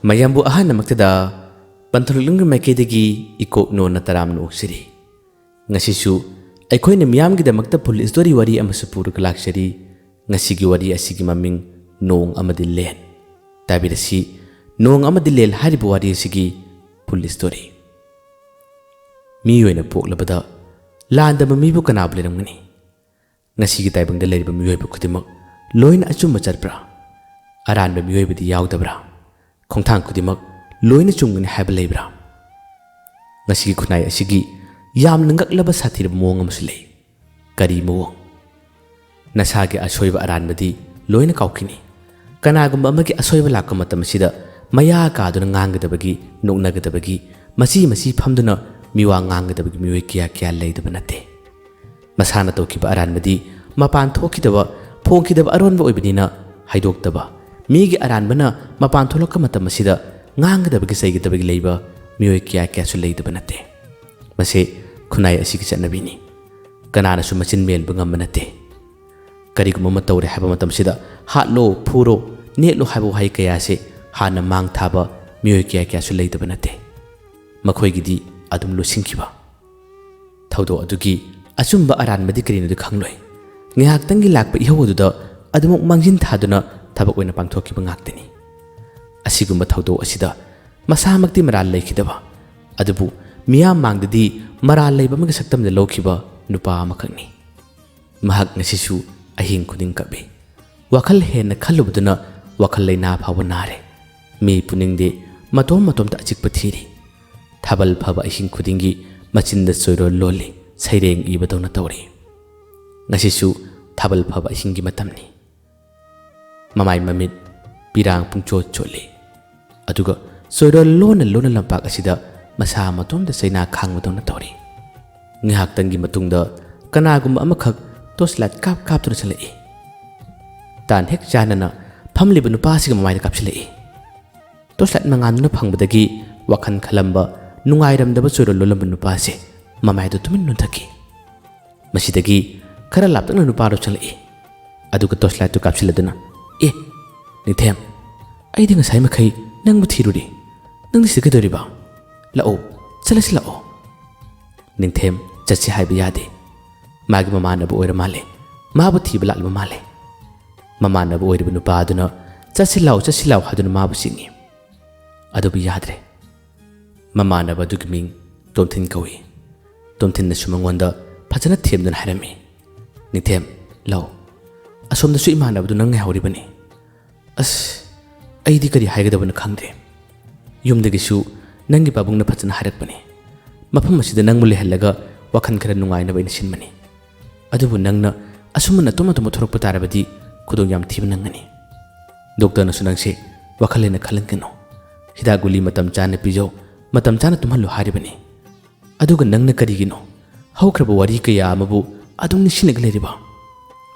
mayambu ahana maktada panthulung maikidagi ikok no na taram no siri ngasisu aikoi na miyam gi damakta police story wari amasupur kalaksari ngasigi wari asigi maming nong amadi len tabirasi nong amadi lel haribu wari asigi police story miyoina poklabada landa mamibu kanabule namgani ngasigi taibang dalai ba miyoibu kudimak loin achumba charpra aran ba miyoibu di yaudabra khongthang kudimak loin chumgani haba leibra ngasigi khunai asigi yam nangaklaba sathir mong amuslei kari mong nasage asoiba aran badi loin kaukini kanagum amagi asoiba lakamatam sida maya kaduna nganggadabagi noknagadabagi masi phamduna miwa nganggadabagi miwai kya leidaba nate masana tokiba aran badi mapan thokidaba phongkidaba aronba oibinina haidoktaba migi aran bana mapan tholokamatam sida nganggadabagi saigidabagi leiba miwai kya su leidaba nate mase khunai asigi chanabini kanana su machin melba ngam nate kariguma matawre haba matam sida hatlo phuro netlo habo hai kaya se hana mang thaba mioi kya su leidaba nate makhoi gidi adum lo singkiba thaudo adugi achumba aran madi karino du khangloi ngihak tangi lakpa ihoduda adumok mangjin thaduna thabak oina pangthokiba ngakteni asigumba thaudo asida masamakti maral lekhidaba adubu miyam mangdadi maral leiba maga saktamda lokhiba nupa amakakni mahak ngasisu ahing kuding kabe wakhal henna khalubduna wakhal leina phawa nare mi puningde matom ta achikpa thiri thabal phaba ahing kudingi machinda soiro loli saireng ibadona tawri ngasisu thabal phaba ahingi matamni mamai mamit pirang pungcho chole aduga soiro lona lampak asida masa matomda saina khangmadona tawri ngihak tangi matungda kanagumba amakhak toslat kap tuna chalai tan hek janana phamliba nupasiga mamaida kapsilai toslat manganuna phangbadagi wakhan khalamba nungairamdaba choro lolamba nupase mamaido tumin nunthaki masidagi khara laptana nuparo chalai aduga toslat tu kapsiladuna nithem aidi ngasai makhai nangbu thiruri nangdi sigedoriba lao chalasi lao nithem chachi haiba yade magi mamanabu oira male mabu thiba lalba male mamanabu oiriba nupaduna chasilau haduna mabu singi adubu yadre mamanabu adugiming tomthin kawi tomthin na sumangonda phajana themduna harami nithem lau asomda su imanabu nang hauribani as aidi kari haigadabana khangde yumdagisu nangi babungna phajana harakpani mafam asida nang mule halaga wakhan khara nungaina baina sinmani adubu nangna asumana toma thorokpa tarabadi khudong yam thiba nangani doctor na sunangse wakhalena khalankano hida guli matam chana pijo matam chana tumhallo haribani aduga nangna karigino haukraba wari kaya amabu adung ni sinag leriba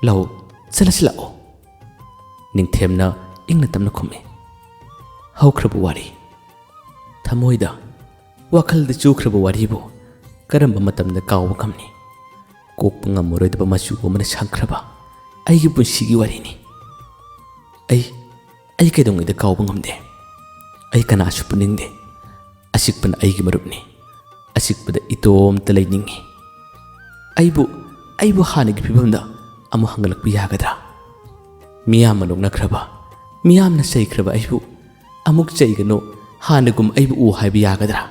law salasila ningthemna ingna tamna khome haukraba wari thamoida wakhalda chukraba waribu karamba matamda kawba kamni kokpa ngamoroidaba machu amana sankraba aigi punsigi warini ai kaidongaida kawba ngamde ai kanasu puningde asikpana aigi marupni asikpada itomta leiningi aibu hanagi phibamda amu hangalakpa yagadra miyam manoknakraba miyamna saikraba aibu amuk chaigano hanagum aibu u haiba yagadra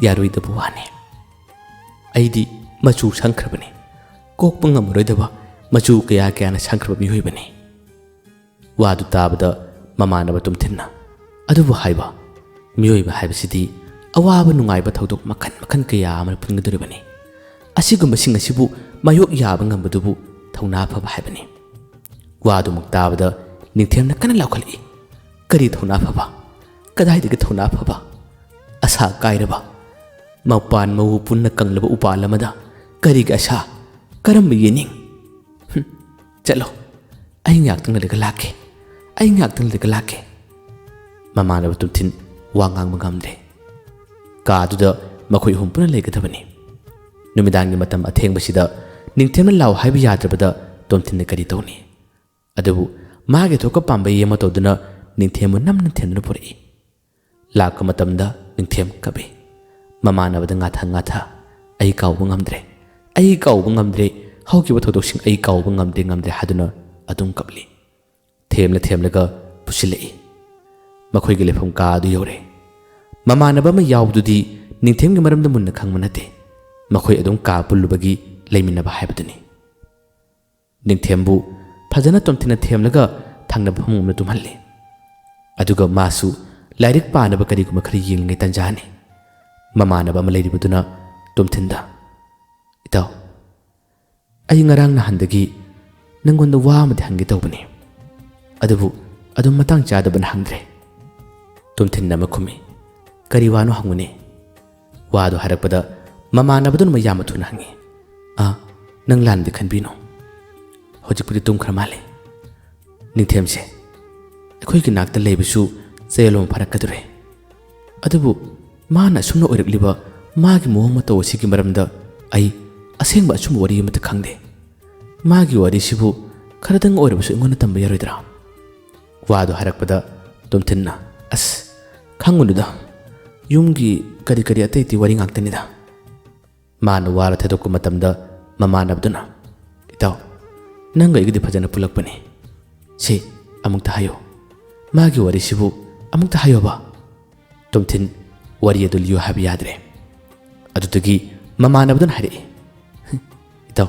yaroidaba wane aidi machu sankrabani kokpa ngamoroidaba machu kaya na sankraba mihoibani wadu tabada mamanaba tumthinna adubu haiba mihoiba haibasidi awaba nungaiba thodok makhan kaya amana pungadoribani asigumba sing asibu mayok yaba ngambadubu thona phaba haibani wadu muktabada ningthemna kana laukhali kari thona phaba kadai thona phaba asa kairaba mapan mau punna kanglaba upalamada kariga asa karam yening chalo ai ngaktang daga lake mamana tumthin wangang mangamde kaduda makhoi humpuna legadabani numidangi matam athengbasida ningthemna law haiba yadrabada tomthinna kari tawni adubu mage thoka pamba yema toduna ningthemu namna thenna puri ꯂꯥꯛꯄ ꯃꯇꯝꯗ ꯅꯤꯡꯊꯦꯝ ꯀꯞꯏ ꯃꯃꯥꯟꯅꯕꯗ ꯉꯥꯊ ꯑꯩ ꯀꯥꯎꯕ ꯉꯝꯗ꯭ꯔꯦ ꯍꯧꯈꯤꯕ ꯊꯧꯗꯣꯛꯁꯤꯡ ꯑꯩ ꯀꯥꯎꯕ ꯉꯝꯗ꯭ꯔꯦ ꯍꯥꯏꯗꯨꯅ ꯑꯗꯨꯝ ꯀꯞꯂꯤ ꯊꯦꯝꯂꯒ ꯄꯨꯁꯤꯜꯂꯛꯏ ꯃꯈꯣꯏꯒꯤ ꯂꯩꯐꯝ ꯀꯥ ꯑꯗꯨ ꯌꯧꯔꯦ ꯃꯃꯥꯟꯅꯕ ꯑꯃ ꯌꯥꯎꯕꯗꯨꯗꯤ ꯅꯤꯡꯊꯦꯝꯒꯤ ꯃꯔꯝꯗ ꯃꯨꯟꯅ ꯈꯪꯕ ꯅꯠꯇꯦ ꯃꯈꯣꯏ ꯑꯗꯨꯝ ꯀꯥ ꯄꯨꯜꯂꯨꯕꯒꯤ ꯂꯩꯃꯤꯟꯅꯕ ꯍꯥꯏꯕꯗꯨꯅꯤ ꯅꯤꯡꯊꯦꯝꯕꯨ ꯐꯖꯅ ꯇꯣꯝꯊꯤꯟꯅ ꯊꯦꯝꯂꯒ ꯊꯪꯅꯕ ꯐꯃꯨꯡ ꯇꯨꯝꯍꯜꯂꯤ ꯑꯗꯨꯒ ꯃꯥꯁꯨ ꯂꯥꯏꯔꯤꯛ ꯄꯥꯅꯕ ꯀꯔꯤꯒꯨꯝꯕ ꯈꯔ ꯌꯦꯡꯂꯤꯉꯩ ꯇꯟꯖꯥꯅꯤ ꯃꯃꯥꯟꯅꯕ ꯑꯃ ꯂꯩꯔꯤꯕꯗꯨꯅ ꯇꯣꯝꯊꯤꯟꯗ ꯏꯇꯥꯎ ꯑꯩ ꯉꯔꯥꯡ ꯅꯍꯥꯟꯗꯒꯤ ꯅꯪꯉꯣꯟꯗ ꯋꯥ ꯑꯃꯗꯤ ꯍꯪꯒꯦ ꯇꯧꯕꯅꯤ ꯑꯗꯨꯕꯨ ꯑꯗꯨꯝ ꯃꯇꯥꯡ ꯆꯥꯗꯕꯅ ꯍꯪꯗ꯭ꯔꯦ ꯇꯣꯝꯊꯤꯟꯅ ꯑꯃ ꯈꯨꯝꯃꯤ ꯀꯔꯤ ꯋꯥꯅꯣ ꯍꯪꯉꯨꯅꯦ ꯋꯥꯗꯣ ꯍꯥꯏꯔꯛꯄꯗ ꯃꯃꯥꯟꯅꯕꯗꯨꯅ ꯌꯥꯝꯅ ꯊꯨꯅ ꯍꯪꯉꯤ ꯅꯪ ꯂꯥꯟꯗꯤ ꯈꯟꯕꯤꯅꯣ ꯍꯧꯖꯤꯛꯄꯨꯗꯤ ꯇꯨꯝꯈ꯭ꯔ ꯃꯥꯜꯂꯦ ꯅꯤꯡꯊꯦꯝꯁꯦ ꯑꯩꯈꯣꯏꯒꯤ ꯅꯥꯛꯇ ꯂꯩꯕꯁꯨ ꯆꯌꯦꯜꯂꯣꯝ ꯐꯔꯛꯀꯗꯣꯔꯦ ꯑꯗꯨꯕꯨ ꯃꯥꯅ ꯑꯁꯨꯝꯅ ꯑꯣꯏꯔꯛꯂꯤꯕ ꯃꯥꯒꯤ ꯃꯑꯣꯡ ꯃꯇꯧ ꯑꯁꯤꯒꯤ ꯃꯔꯝꯗ ꯑꯩ ꯑꯁꯦꯡꯕ ꯑꯆꯨꯝꯕ ꯋꯥꯔꯤ ꯑꯃꯠꯇ ꯈꯪꯗꯦ ꯃꯥꯒꯤ ꯋꯥꯔꯤꯁꯤꯕꯨ ꯈꯔꯗꯪ ꯑꯣꯏꯔꯕꯁꯨ ꯑꯩꯉꯣꯟꯗ ꯇꯝꯕ ꯌꯥꯔꯣꯏꯗ꯭ꯔꯥ ꯋꯥꯗꯣ ꯍꯥꯏꯔꯛꯄꯗ ꯇꯣꯝꯊꯤꯟꯅ ꯈꯪꯉꯨꯅꯨꯗ ꯌꯨꯝꯒꯤ ꯀꯔꯤ ꯑꯇꯩ ꯋꯥꯔꯤ ꯉꯥꯛꯇꯅꯤꯗ ꯃꯥꯅ ꯋꯥꯔ ꯊꯥꯗꯣꯛꯄ ꯃꯇꯝꯗ ꯃꯃꯥꯟꯅꯕꯗꯨꯅ ꯏꯇꯥꯎ ꯅꯪꯒ ꯑꯩꯒꯗꯤ ꯐꯖꯅ ꯄꯨꯜꯂꯛꯄꯅꯤ ꯁꯤ ꯑꯃꯨꯛꯇ ꯍꯥꯏꯌꯣ ꯃꯥꯒꯤ ꯋꯥꯔꯤꯁꯤꯕꯨ ꯑꯃꯨꯛꯇ ꯍꯥꯏꯌꯣꯕ ꯇꯣꯝꯊꯤꯟ ꯋꯥꯔꯤ ꯑꯗꯨ ꯂꯤꯌꯨ ꯍꯥꯏꯕ ꯌꯥꯗ꯭ꯔꯦ ꯑꯗꯨꯗꯒꯤ ꯃꯃꯥꯟꯅꯕꯗꯨꯅ ꯍꯥꯏꯔꯛꯏ ꯏꯇꯥꯎ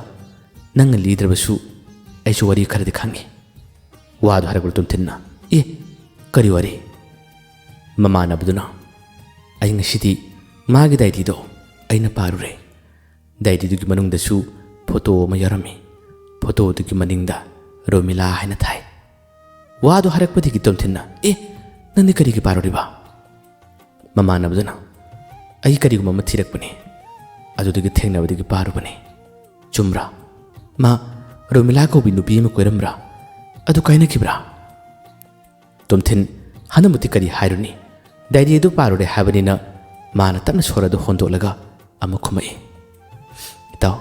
ꯅꯪꯅ ꯂꯤꯗ꯭ꯔꯕꯁꯨ ꯑꯩꯁꯨ ꯋꯥꯔꯤ ꯈꯔꯗꯤ ꯈꯪꯉꯤ ꯋꯥꯗꯣ ꯍꯥꯏꯔꯛꯄ ꯇꯣꯝꯊꯤꯟꯅ ꯀꯔꯤ ꯋꯥꯔꯤ ꯃꯃꯥꯟꯅꯕꯗꯨꯅ ꯑꯩ ꯉꯁꯤꯗꯤ ꯃꯥꯒꯤ ꯗꯥꯏꯔꯤꯗꯣ ꯑꯩꯅ ꯄꯥꯔꯨꯔꯦ ꯗꯥꯏꯔꯤꯗꯨꯒꯤ ꯃꯅꯨꯡꯗꯁꯨ ꯐꯣꯇꯣ ꯑꯃ ꯌꯥꯎꯔꯝꯃꯤ ꯐꯣꯇꯣꯗꯨꯒꯤ ꯃꯅꯤꯡꯗ ꯔꯣꯃꯤꯂꯥ ꯍꯥꯏꯅ ꯊꯥꯏ ꯋꯥꯗꯣ ꯍꯥꯏꯔꯛꯄꯗꯒꯤ ꯇꯣꯝꯊꯤꯟꯅ ꯅꯪꯗꯤ ꯀꯔꯤꯒꯤ ꯄꯥꯔꯨꯔꯤꯕ ꯃꯃꯥꯟꯅꯕꯗꯨꯅ ꯑꯩ ꯀꯔꯤꯒꯨꯝꯕ ꯑꯃ ꯊꯤꯔꯛꯄꯅꯤ ꯑꯗꯨꯗꯒꯤ ꯊꯦꯡꯅꯕꯗꯒꯤ ꯄꯥꯔꯨꯕꯅꯤ ꯆꯨꯝꯕ꯭ꯔꯥ ꯃꯥ ꯔꯣꯃꯤꯂꯥ ꯀꯧꯕꯤ ꯅꯨꯄꯤ ꯑꯃ ꯀꯣꯏꯔꯝꯕ꯭ꯔꯥ ꯑꯗꯨ ꯀꯥꯏꯅꯈꯤꯕ꯭ꯔꯥ ꯇꯣꯝꯊꯤꯟ ꯍꯟꯗꯛꯃꯛꯇꯤ ꯀꯔꯤ ꯍꯥꯏꯔꯨꯅꯤ ꯗꯥꯏꯔꯤ ꯑꯗꯨ ꯄꯥꯔꯨꯔꯦ ꯍꯥꯏꯕꯅꯤꯅ ꯃꯥꯅ ꯇꯞꯅ ꯁꯣꯔ ꯑꯗꯨ ꯍꯣꯟꯗꯣꯛꯂꯒ ꯑꯃꯨꯛ ꯈꯨꯝꯃꯛꯏ ꯏꯇꯥꯎ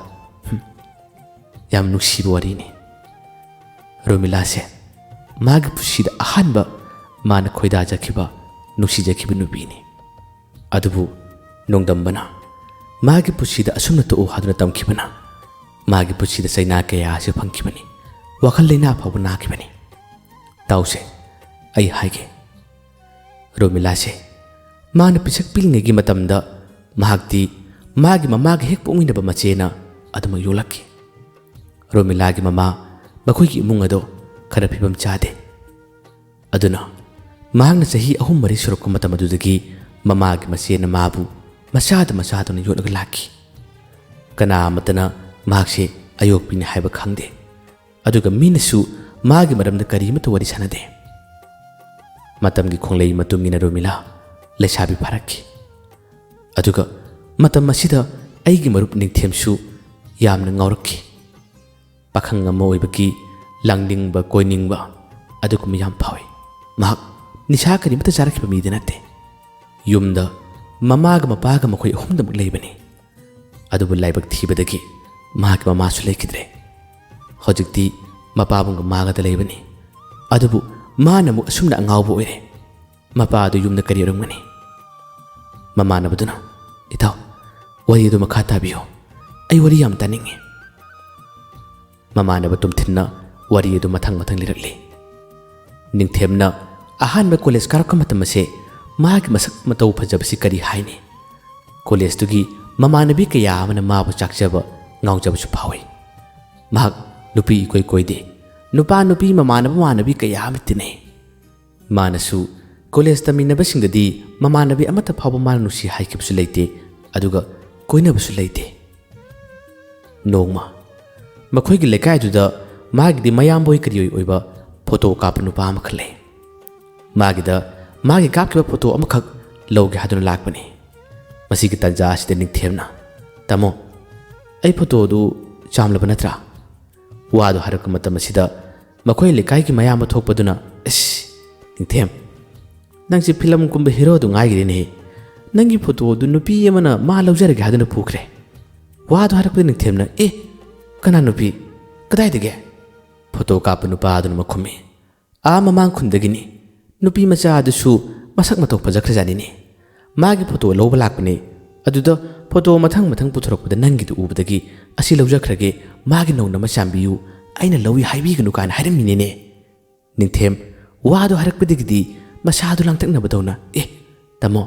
ꯌꯥꯝ ꯅꯨꯡꯁꯤꯕ ꯋꯥꯔꯤꯅꯤ ꯔꯣꯃꯤꯂꯥꯁꯦ ꯃꯥꯒꯤ ꯄꯨꯟꯁꯤꯗ ꯑꯍꯥꯟꯕ ꯃꯥꯅ ꯈꯣꯏꯗꯥꯖꯈꯤꯕ ꯅꯨꯡꯁꯤꯖꯈꯤꯕ ꯅꯨꯄꯤꯅꯤ ꯑꯗꯨꯕꯨ ꯅꯣꯡꯗꯝꯕꯅ ꯃꯥꯒꯤ ꯄꯨꯟꯁꯤꯗ ꯑꯁꯨꯝꯅ ꯇꯣꯛꯎ ꯍꯥꯏꯗꯨꯅ ꯇꯝꯈꯤꯕꯅ ꯃꯥꯒꯤ ꯄꯨꯟꯁꯤꯗ ꯆꯩꯅꯥ ꯀꯌꯥ ꯑꯁꯤ ꯐꯪꯈꯤꯕꯅꯤ ꯋꯥꯈꯜ ꯂꯩꯅꯥ ꯐꯥꯎꯕ ꯅꯥꯈꯤꯕꯅꯤ ꯇꯥꯎꯁꯦ ꯑꯩ ꯍꯥꯏꯒꯦ ꯔꯣꯃꯤꯂꯥꯁꯦ ꯃꯥꯅ ꯄꯤꯁꯛ ꯄꯤꯛꯂꯤꯉꯩꯒꯤ ꯃꯇꯝꯗ ꯃꯍꯥꯛꯇꯤ ꯃꯥꯒꯤ ꯃꯃꯥꯒ ꯍꯦꯛ ꯄꯣꯛꯃꯤꯟꯅꯕ ꯃꯆꯦꯅ ꯑꯗꯨꯃꯛ ꯌꯣꯛꯂꯛꯈꯤ ꯔꯣꯃꯤꯂꯥꯒꯤ ꯃꯃꯥ ꯃꯈꯣꯏꯒꯤ ꯏꯃꯨꯡ ꯑꯗꯣ ꯈꯔ ꯐꯤꯕꯝ ꯆꯥꯗꯦ ꯑꯗꯨꯅ ꯃꯍꯥꯛꯅ ꯆꯍꯤ 3-4 ꯁꯨꯔꯛꯄ ꯃꯇꯝ ꯑꯗꯨꯗꯒꯤ ꯃꯃꯥꯒꯤ ꯃꯆꯦꯅ ꯃꯥꯕꯨ ꯃꯆꯥꯗꯨꯅ ꯌꯣꯠꯂꯒ ꯂꯥꯛꯈꯤ ꯀꯅꯥ ꯑꯃꯠꯇꯅ ꯃꯍꯥꯛꯁꯦ ꯑꯌꯣꯛꯄꯤꯅꯤ ꯍꯥꯏꯕ ꯈꯪꯗꯦ ꯑꯗꯨꯒ ꯃꯤꯅꯁꯨ ꯃꯥꯒꯤ ꯃꯔꯝꯗ ꯀꯔꯤꯃꯠꯇ ꯋꯥꯔꯤ ꯁꯥꯅꯗꯦ ꯃꯇꯝꯒꯤ ꯈꯣꯡꯂꯩ ꯃꯇꯨꯡ ꯏꯟꯅ ꯔꯣꯃꯤꯂꯥ ꯂꯩꯁꯥꯕꯤ ꯐꯥꯔꯛꯈꯤ ꯑꯗꯨꯒ ꯃꯇꯝ ꯑꯁꯤꯗ ꯑꯩꯒꯤ ꯃꯔꯨꯞ ꯅꯤꯡꯊꯦꯝꯁꯨ ꯌꯥꯝꯅ ꯉꯥꯎꯔꯛꯈꯤ ꯄꯥꯈꯪ ꯑꯃ ꯑꯣꯏꯕꯒꯤ ꯂꯥꯡꯅꯤꯡꯕ ꯀꯣꯏꯅꯤꯡꯕ ꯑꯗꯨꯒꯨꯝꯕ ꯌꯥꯝ ꯐꯥꯎꯏ ꯃꯍꯥꯛ ꯅꯤꯁꯥ ꯀꯔꯤꯃꯠꯇ ꯆꯥꯔꯛꯈꯤꯕ ꯃꯤꯗꯤ ꯅꯠꯇꯦ ꯌꯨꯝꯗ ꯃꯃꯥꯒ ꯃꯄꯥꯒ ꯃꯈꯣꯏ ꯑꯍꯨꯝꯗꯃꯛ ꯂꯩꯕꯅꯤ ꯑꯗꯨꯕꯨ ꯂꯥꯏꯕꯛ ꯊꯤꯕꯗꯒꯤ ꯃꯍꯥꯛꯀꯤ ꯃꯃꯥꯁꯨ ꯂꯩꯈꯤꯗ꯭ꯔꯦ ꯍꯧꯖꯤꯛꯇꯤ ꯃꯄꯥꯕꯨꯡꯒ ꯃꯥꯒꯗ ꯂꯩꯕꯅꯤ ꯑꯗꯨꯕꯨ ꯃꯥꯅ ꯑꯃꯨꯛ ꯑꯁꯨꯝꯅ ꯑꯉꯥꯎꯕ ꯑꯣꯏꯔꯦ ꯃꯄꯥꯗꯨ ꯌꯨꯝꯗ ꯀꯔꯤ ꯑꯣꯏꯔꯝꯒꯅꯤ ꯃꯃꯥꯟꯅꯕꯗꯨꯅ ꯏꯇꯥꯎ ꯋꯥꯔꯤ ꯑꯗꯨ ꯃꯈꯥ ꯇꯥꯕꯤꯌꯨ ꯑꯩ ꯋꯥꯔꯤ ꯌꯥꯝ ꯇꯥꯅꯤꯡꯉꯤ ꯃꯃꯥꯟꯅꯕ ꯇꯣꯝꯊꯤꯟꯅ ꯋꯥꯔꯤ ꯑꯗꯨ ꯃꯊꯪ ꯂꯤꯔꯛꯂꯤ ꯅꯤꯡꯊꯦꯝꯅ ꯑꯍꯥꯟꯕ ꯀꯣꯂꯦꯖ ꯀꯥꯔꯛꯄ ꯃꯇꯝ ꯑꯁꯦ ꯃꯥꯒꯤ ꯃꯁꯛ ꯃꯇꯧ ꯐꯖꯕꯁꯤ ꯀꯔꯤ ꯍꯥꯏꯅꯤ ꯀꯣꯂꯦꯖꯇꯨꯒꯤ ꯃꯃꯥꯟꯅꯕꯤ ꯀꯌꯥ ꯑꯃꯅ ꯃꯥꯕꯨ ꯆꯥꯛꯆꯕ ꯉꯥꯎꯖꯕꯁꯨ ꯐꯥꯎꯏ ꯃꯍꯥꯛ ꯅꯨꯄꯤ ꯏꯀꯣꯏ ꯀꯣꯏꯗꯦ ꯅꯨꯄꯥ ꯅꯨꯄꯤ ꯃꯃꯥꯟꯅꯕꯤ ꯀꯌꯥ ꯑꯃ ꯇꯤꯟꯅꯩ ꯃꯥꯅꯁꯨ ꯀꯣꯂꯦꯖ ꯇꯝꯃꯤꯟꯅꯕꯁꯤꯡꯗꯗꯤ ꯃꯃꯥꯟꯅꯕꯤ ꯑꯃꯠꯇ ꯐꯥꯎꯕ ꯃꯥꯅ ꯅꯨꯡꯁꯤ ꯍꯥꯏꯈꯤꯕꯁꯨ ꯂꯩꯇꯦ ꯑꯗꯨꯒ ꯀꯣꯏꯅꯕꯁꯨ ꯂꯩꯇꯦ ꯅꯣꯡꯃ ꯃꯈꯣꯏꯒꯤ ꯂꯩꯀꯥꯏꯗꯨꯗ ꯃꯥꯒꯤꯗꯤ ꯃꯌꯥꯝꯕꯣꯏ ꯀꯔꯤꯑꯣꯏ ꯑꯣꯏꯕ ꯐꯣꯇꯣ ꯀꯥꯞꯄ ꯅꯨꯄꯥ ꯑꯃꯈꯛ ꯂꯩ ꯃꯥꯒꯤꯗ ꯃꯥꯒꯤ ꯀꯥꯞꯈꯤꯕ ꯐꯣꯇꯣ ꯑꯃꯈꯛ ꯂꯧꯒꯦ ꯍꯥꯏꯗꯨꯅ ꯂꯥꯛꯄꯅꯤ ꯃꯁꯤꯒꯤ ꯇꯥꯟꯖꯥ ꯑꯁꯤꯗ ꯅꯤꯡꯊꯦꯝꯅ ꯇꯥꯃꯣ ꯑꯩ ꯐꯣꯇꯣꯗꯨ ꯆꯥꯝꯂꯕ ꯅꯠꯇ꯭ꯔꯥ ꯋꯥꯗꯣ ꯍꯥꯏꯔꯛꯄ ꯃꯇꯝ ꯑꯁꯤꯗ ꯃꯈꯣꯏ ꯂꯩꯀꯥꯏꯒꯤ ꯃꯌꯥꯝꯕ ꯊꯣꯛꯄꯗꯨꯅ ꯅꯤꯡꯊꯦꯝ ꯅꯪꯁꯤ ꯐꯤꯂꯝꯒꯨꯝꯕ ꯍꯤꯔꯣꯗꯨ ꯉꯥꯏꯒꯤꯔꯦꯅꯦ ꯅꯪꯒꯤ ꯐꯣꯇꯣꯗꯨ ꯅꯨꯄꯤ ꯑꯃꯅ ꯃꯥ ꯂꯧꯖꯔꯒꯦ ꯍꯥꯏꯗꯨꯅ ꯄꯨꯈ꯭ꯔꯦ ꯋꯥꯗꯣ ꯍꯥꯏꯔꯛꯄꯗ ꯅꯤꯡꯊꯦꯝꯅ ꯀꯅꯥ ꯅꯨꯄꯤ ꯀꯗꯥꯏꯗꯒꯤ ꯐꯣꯇꯣ ꯀꯥꯞꯄ ꯅꯨꯄꯥ ꯑꯗꯨꯅ ꯈꯨꯝꯃꯤ ꯃꯃꯥꯡ ꯈꯨꯟꯗꯒꯤꯅꯤ ꯅꯨꯄꯤ ꯃꯆꯥ ꯑꯗꯨꯁꯨ masak matau fajakrajani magi photo lawba lakpani aduda photo mathang mathang puthorokpada nangi du ubadagi asi lawjakrage magi nongna ma chambiyu aina lawi haibiganu kan hairamine ningthem wado harakpadigidi masadu langtakna badawna tamo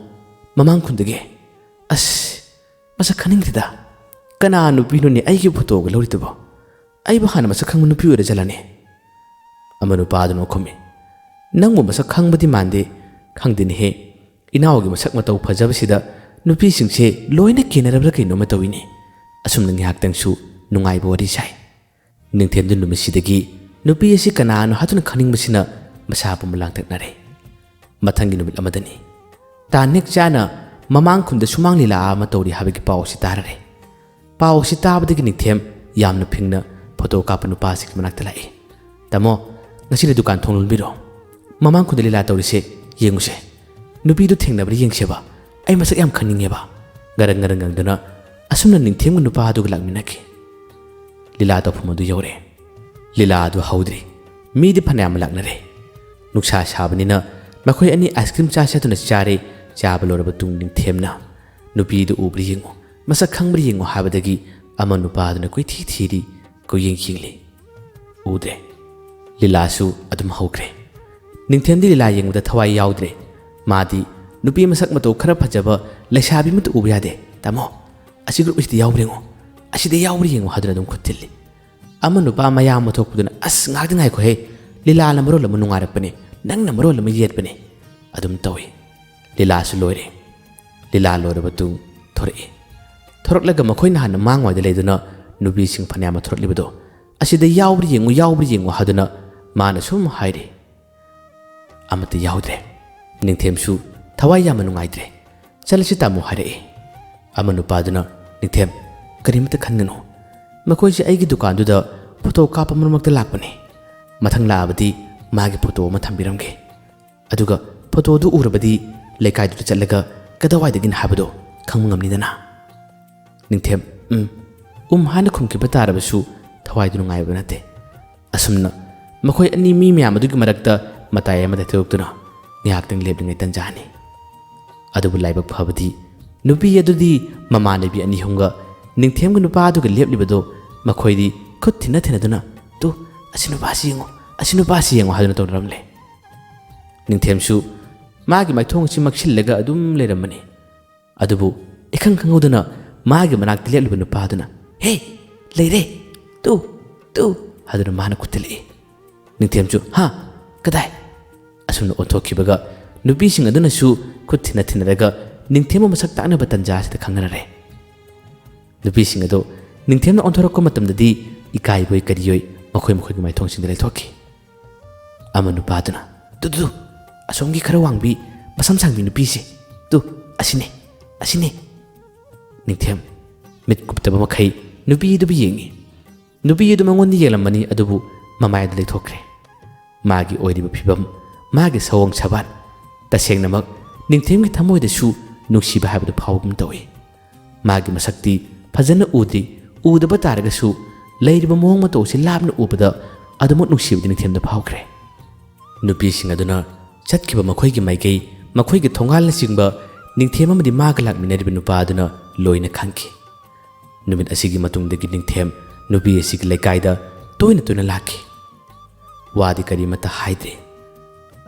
mamang khundage as masak khaningtida kana nupino ni aigi photo ga lawritabo ai ba hana masak khangmu nupi ore jalane amanu padano khomi nangmu masak khangbadi mande khangdini he inaogi masak matau phajabasida nupi singse loina kenarabra kaino matawini asum nang haktangsu nungai bori sai ningthem dun numisidagi nupi asi kanano hatuna khaningmasina masapu malangtaknare mathangi numit amadani tanek chana mamang khunda sumang lila ama tawri habigi pawsi tarare pawsi tabadagi ningthem yamna phingna photo kapanu pasik manakta lai tamo ngasi le dukan thonglul biro mamang khunda lila tawri se yenguse nupi du thengnabri yengseba ai masak yam khaningeba garang garang gangdana asumna ningthem nupa adu glakminaki lila to phumadu yore lila adu haudri midi phanayam laknare nuksa sabanina makhoi ani ice cream cha satuna chare chabaloraba tung ningthemna nupi du ubri yengo masak khangbri yengo habadagi ama nupa aduna koi thi thiri ko yengkhingli udre lila su adum haukre ningthemdi lila yengda thawai yaudre madi nupi masak mato khara phajaba lesabi mut ubyade tamo asi group isti yawbrengo asi de yawbri yengo haduna dum khutilli ama nupa maya mathok puduna as ngagdi ngai ko he lila la maro lamu nungarapane nang na maro lamu yetpane adum tawi lila su loire lila loraba tu thore thorok makhoi na han mangwai de leduna nubi sing phanya ma thorok libado asi de yawbri yengo haduna mana sum haire amate yawdre ningthem su thawai ya manungaidre chalasi tamu hare amanu paduna ningthem karimta khangano makhoi ji aigi dukan du da photo kapa mamakta lakpane mathang laabadi magi photo ma thambiramge aduga photo du urabadi lekai du chalaga kadawai dagin habado khangmngamni dana ningthem hana khumki batarabasu thawai du ngai banate asumna makhoi ani mi myam adugi marakta matai amada thokduna nihaktang leblingai tanjani adubu laibak phabadi nupi adudi mamanebi ani hunga ningthem gu nupa aduga leblibado makhoi khut thina thina duna tu asinu basi yengo haduna tawramle ningthem su magi maithong si maksillega adum leramani adubu ikhang khanguduna magi manak lebliba nupa aduna he leire tu haduna mana kutili ningthem su ha kadai asumna onthokhibaga nupi sing aduna su khut thina thina daga ningthem masak takna batanja sida khangnare nupi sing ado ningthem na onthorokko matamdadi ikai boi kariyoi makhoi makhoi mai thong sing leithokhi amanu paduna tu asomgi khara wangbi masam sangbi nupi si tu asine ningthem mit kuptaba makhai nupi du bi yengi nupi du mangoni yelamani adubu mamai da leithokre magi oiriba phibam magi sawong saban tasengnamak ningthem gi thamoi da su nuksiba habdu phawgum tawi magi masakti fajana udri udaba taraga su leiriba mong ma tosi labna ubada adumot nuksibdi ningthem da phawkre nupi sing aduna chatkiba makhoi gi maigei makhoi gi thongal na singba ningthem amadi maga lakminariba nupa aduna loina khangki numit asigi matungdagi ningthem nupi asigi lekaida toina lakhi wadi karimata haidre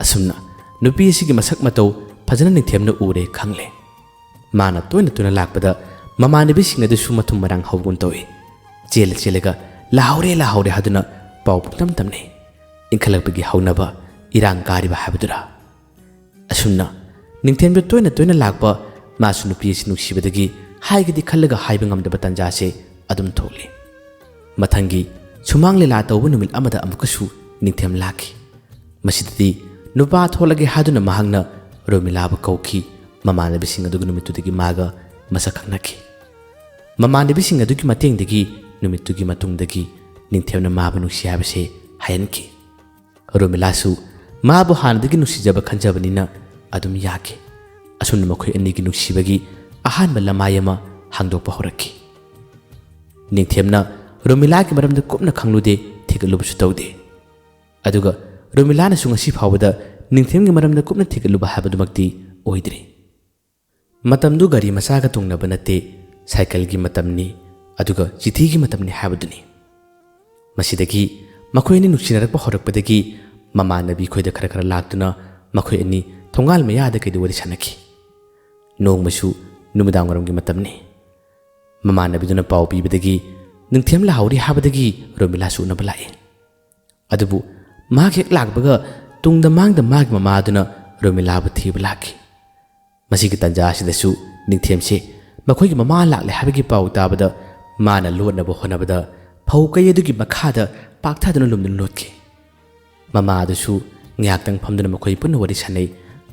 asumna nupi asigi masak matau fajana ningthemna ure khangle mana toina lakpada mamanabi singadu su mathum marang hawgun tawi chelega lahaure haduna pau puktam tamne inkhalakpagi hawnaba irang kariba habdura asumna ningthembe toina lakpa masu nupi si nuksibadagi haigadi khallaga haiba ngamdaba tanjase adum thokli mathangi sumang lela tawbu numil amada amukasu ningthem lakhi masidadi nupa tholage haduna mahangna romilaba kauki mamanabi singadu numitudagi maga masakhaknaki mamanabi singadu ki matengdagi numitugi matungdagi ningthemna mabu nuksi habase hayanki romilasu mabu hanadagi nuksijaba khanjabanina adum yaki asunna makhoi anigi nuksibagi ahanba lamayama hangdokpa horakki ningthemna romilagi maramda kupna khanglude thigalubsu tawde aduga romilana su ngasi phawada ꯅꯤꯡꯊꯦꯝꯒꯤ ꯃꯔꯝꯗ ꯀꯨꯞꯅ ꯊꯤꯒꯠꯂꯨꯕ ꯍꯥꯏꯕꯗꯨꯃꯛꯇꯤ ꯑꯣꯏꯗ꯭ꯔꯤ꯫ ꯃꯇꯝꯗꯨ ꯒꯥꯔꯤ ꯃꯆꯥꯒ ꯇꯣꯡꯅꯕ ꯅꯠꯇꯦ, ꯁꯥꯏꯀꯜꯒꯤ ꯃꯇꯝꯅꯤ, ꯑꯗꯨꯒ ꯆꯤꯊꯤꯒꯤ ꯃꯇꯝꯅꯤ ꯍꯥꯏꯕꯗꯨꯅꯤ꯫ ꯃꯁꯤꯗꯒꯤ ꯃꯈꯣꯏ ꯑꯅꯤ ꯅꯨꯡꯁꯤꯅꯔꯛꯄ ꯍꯧꯔꯛꯄꯗꯒꯤ ꯃꯃꯥꯟꯅꯕꯤ ꯈꯣꯏꯗ ꯈꯔ ꯈꯔ ꯂꯥꯛꯇꯨꯅ ꯃꯈꯣꯏ ꯑꯅꯤ ꯊꯣꯡꯒꯥꯜ ꯃꯌꯥꯗ ꯀꯩꯗ ꯋꯥꯔꯤ ꯁꯥꯟꯅꯈꯤ꯫ ꯅꯣꯡꯃꯁꯨ ꯅꯨꯃꯤꯗꯥꯡꯋꯥꯏꯔꯝꯒꯤ ꯃꯇꯝꯅꯤ꯫ ꯃꯃꯥꯟꯅꯕꯤꯗꯨꯅ ꯄꯥꯎ ꯄꯤꯕꯗꯒꯤ ꯅꯤꯡꯊꯦꯝ ꯂꯥꯛꯍꯧꯔꯤ ꯍꯥꯏꯕꯗꯒꯤ ꯔꯣꯃꯤꯂꯥꯁꯨ ꯎꯅꯕ ꯂꯥꯛꯏ꯫ ꯑꯗꯨꯕꯨ ꯃꯍꯥꯛ ꯍꯦꯛ ꯂꯥꯛꯄꯒ ꯇꯨꯡꯗ ꯃꯥꯡꯗ ꯃꯥꯒꯤ ꯃꯃꯥꯗꯨꯅ ꯔꯣꯃꯤꯂꯥꯕꯨ ꯊꯤꯕ ꯂꯥꯛꯈꯤ꯫ ꯃꯁꯤꯒꯤ ꯇꯥꯟꯖꯥ ꯑꯁꯤꯗꯁꯨ ꯅꯤꯡꯊꯦꯝꯁꯦ ꯃꯈꯣꯏꯒꯤ ꯃꯃꯥ ꯂꯥꯛꯂꯦ ꯍꯥꯏꯕꯒꯤ ꯄꯥꯎ ꯇꯥꯕꯗ ꯃꯥꯅ ꯂꯣꯠꯅꯕ ꯍꯣꯠꯅꯕꯗ ꯐꯧ ꯀꯩ ꯑꯗꯨꯒꯤ ꯃꯈꯥꯗ ꯄꯥꯛꯊꯗꯨꯅ ꯂꯨꯝꯗꯨꯅ ꯂꯣꯠꯈꯤ꯫ ꯃꯃꯥ ꯑꯗꯨꯁꯨ ꯉꯥꯏꯍꯥꯛꯇꯪ ꯐꯝꯗꯨꯅ ꯃꯈꯣꯏ ꯄꯨꯟꯅ ꯋꯥꯔꯤ ꯁꯥꯟꯅꯩ,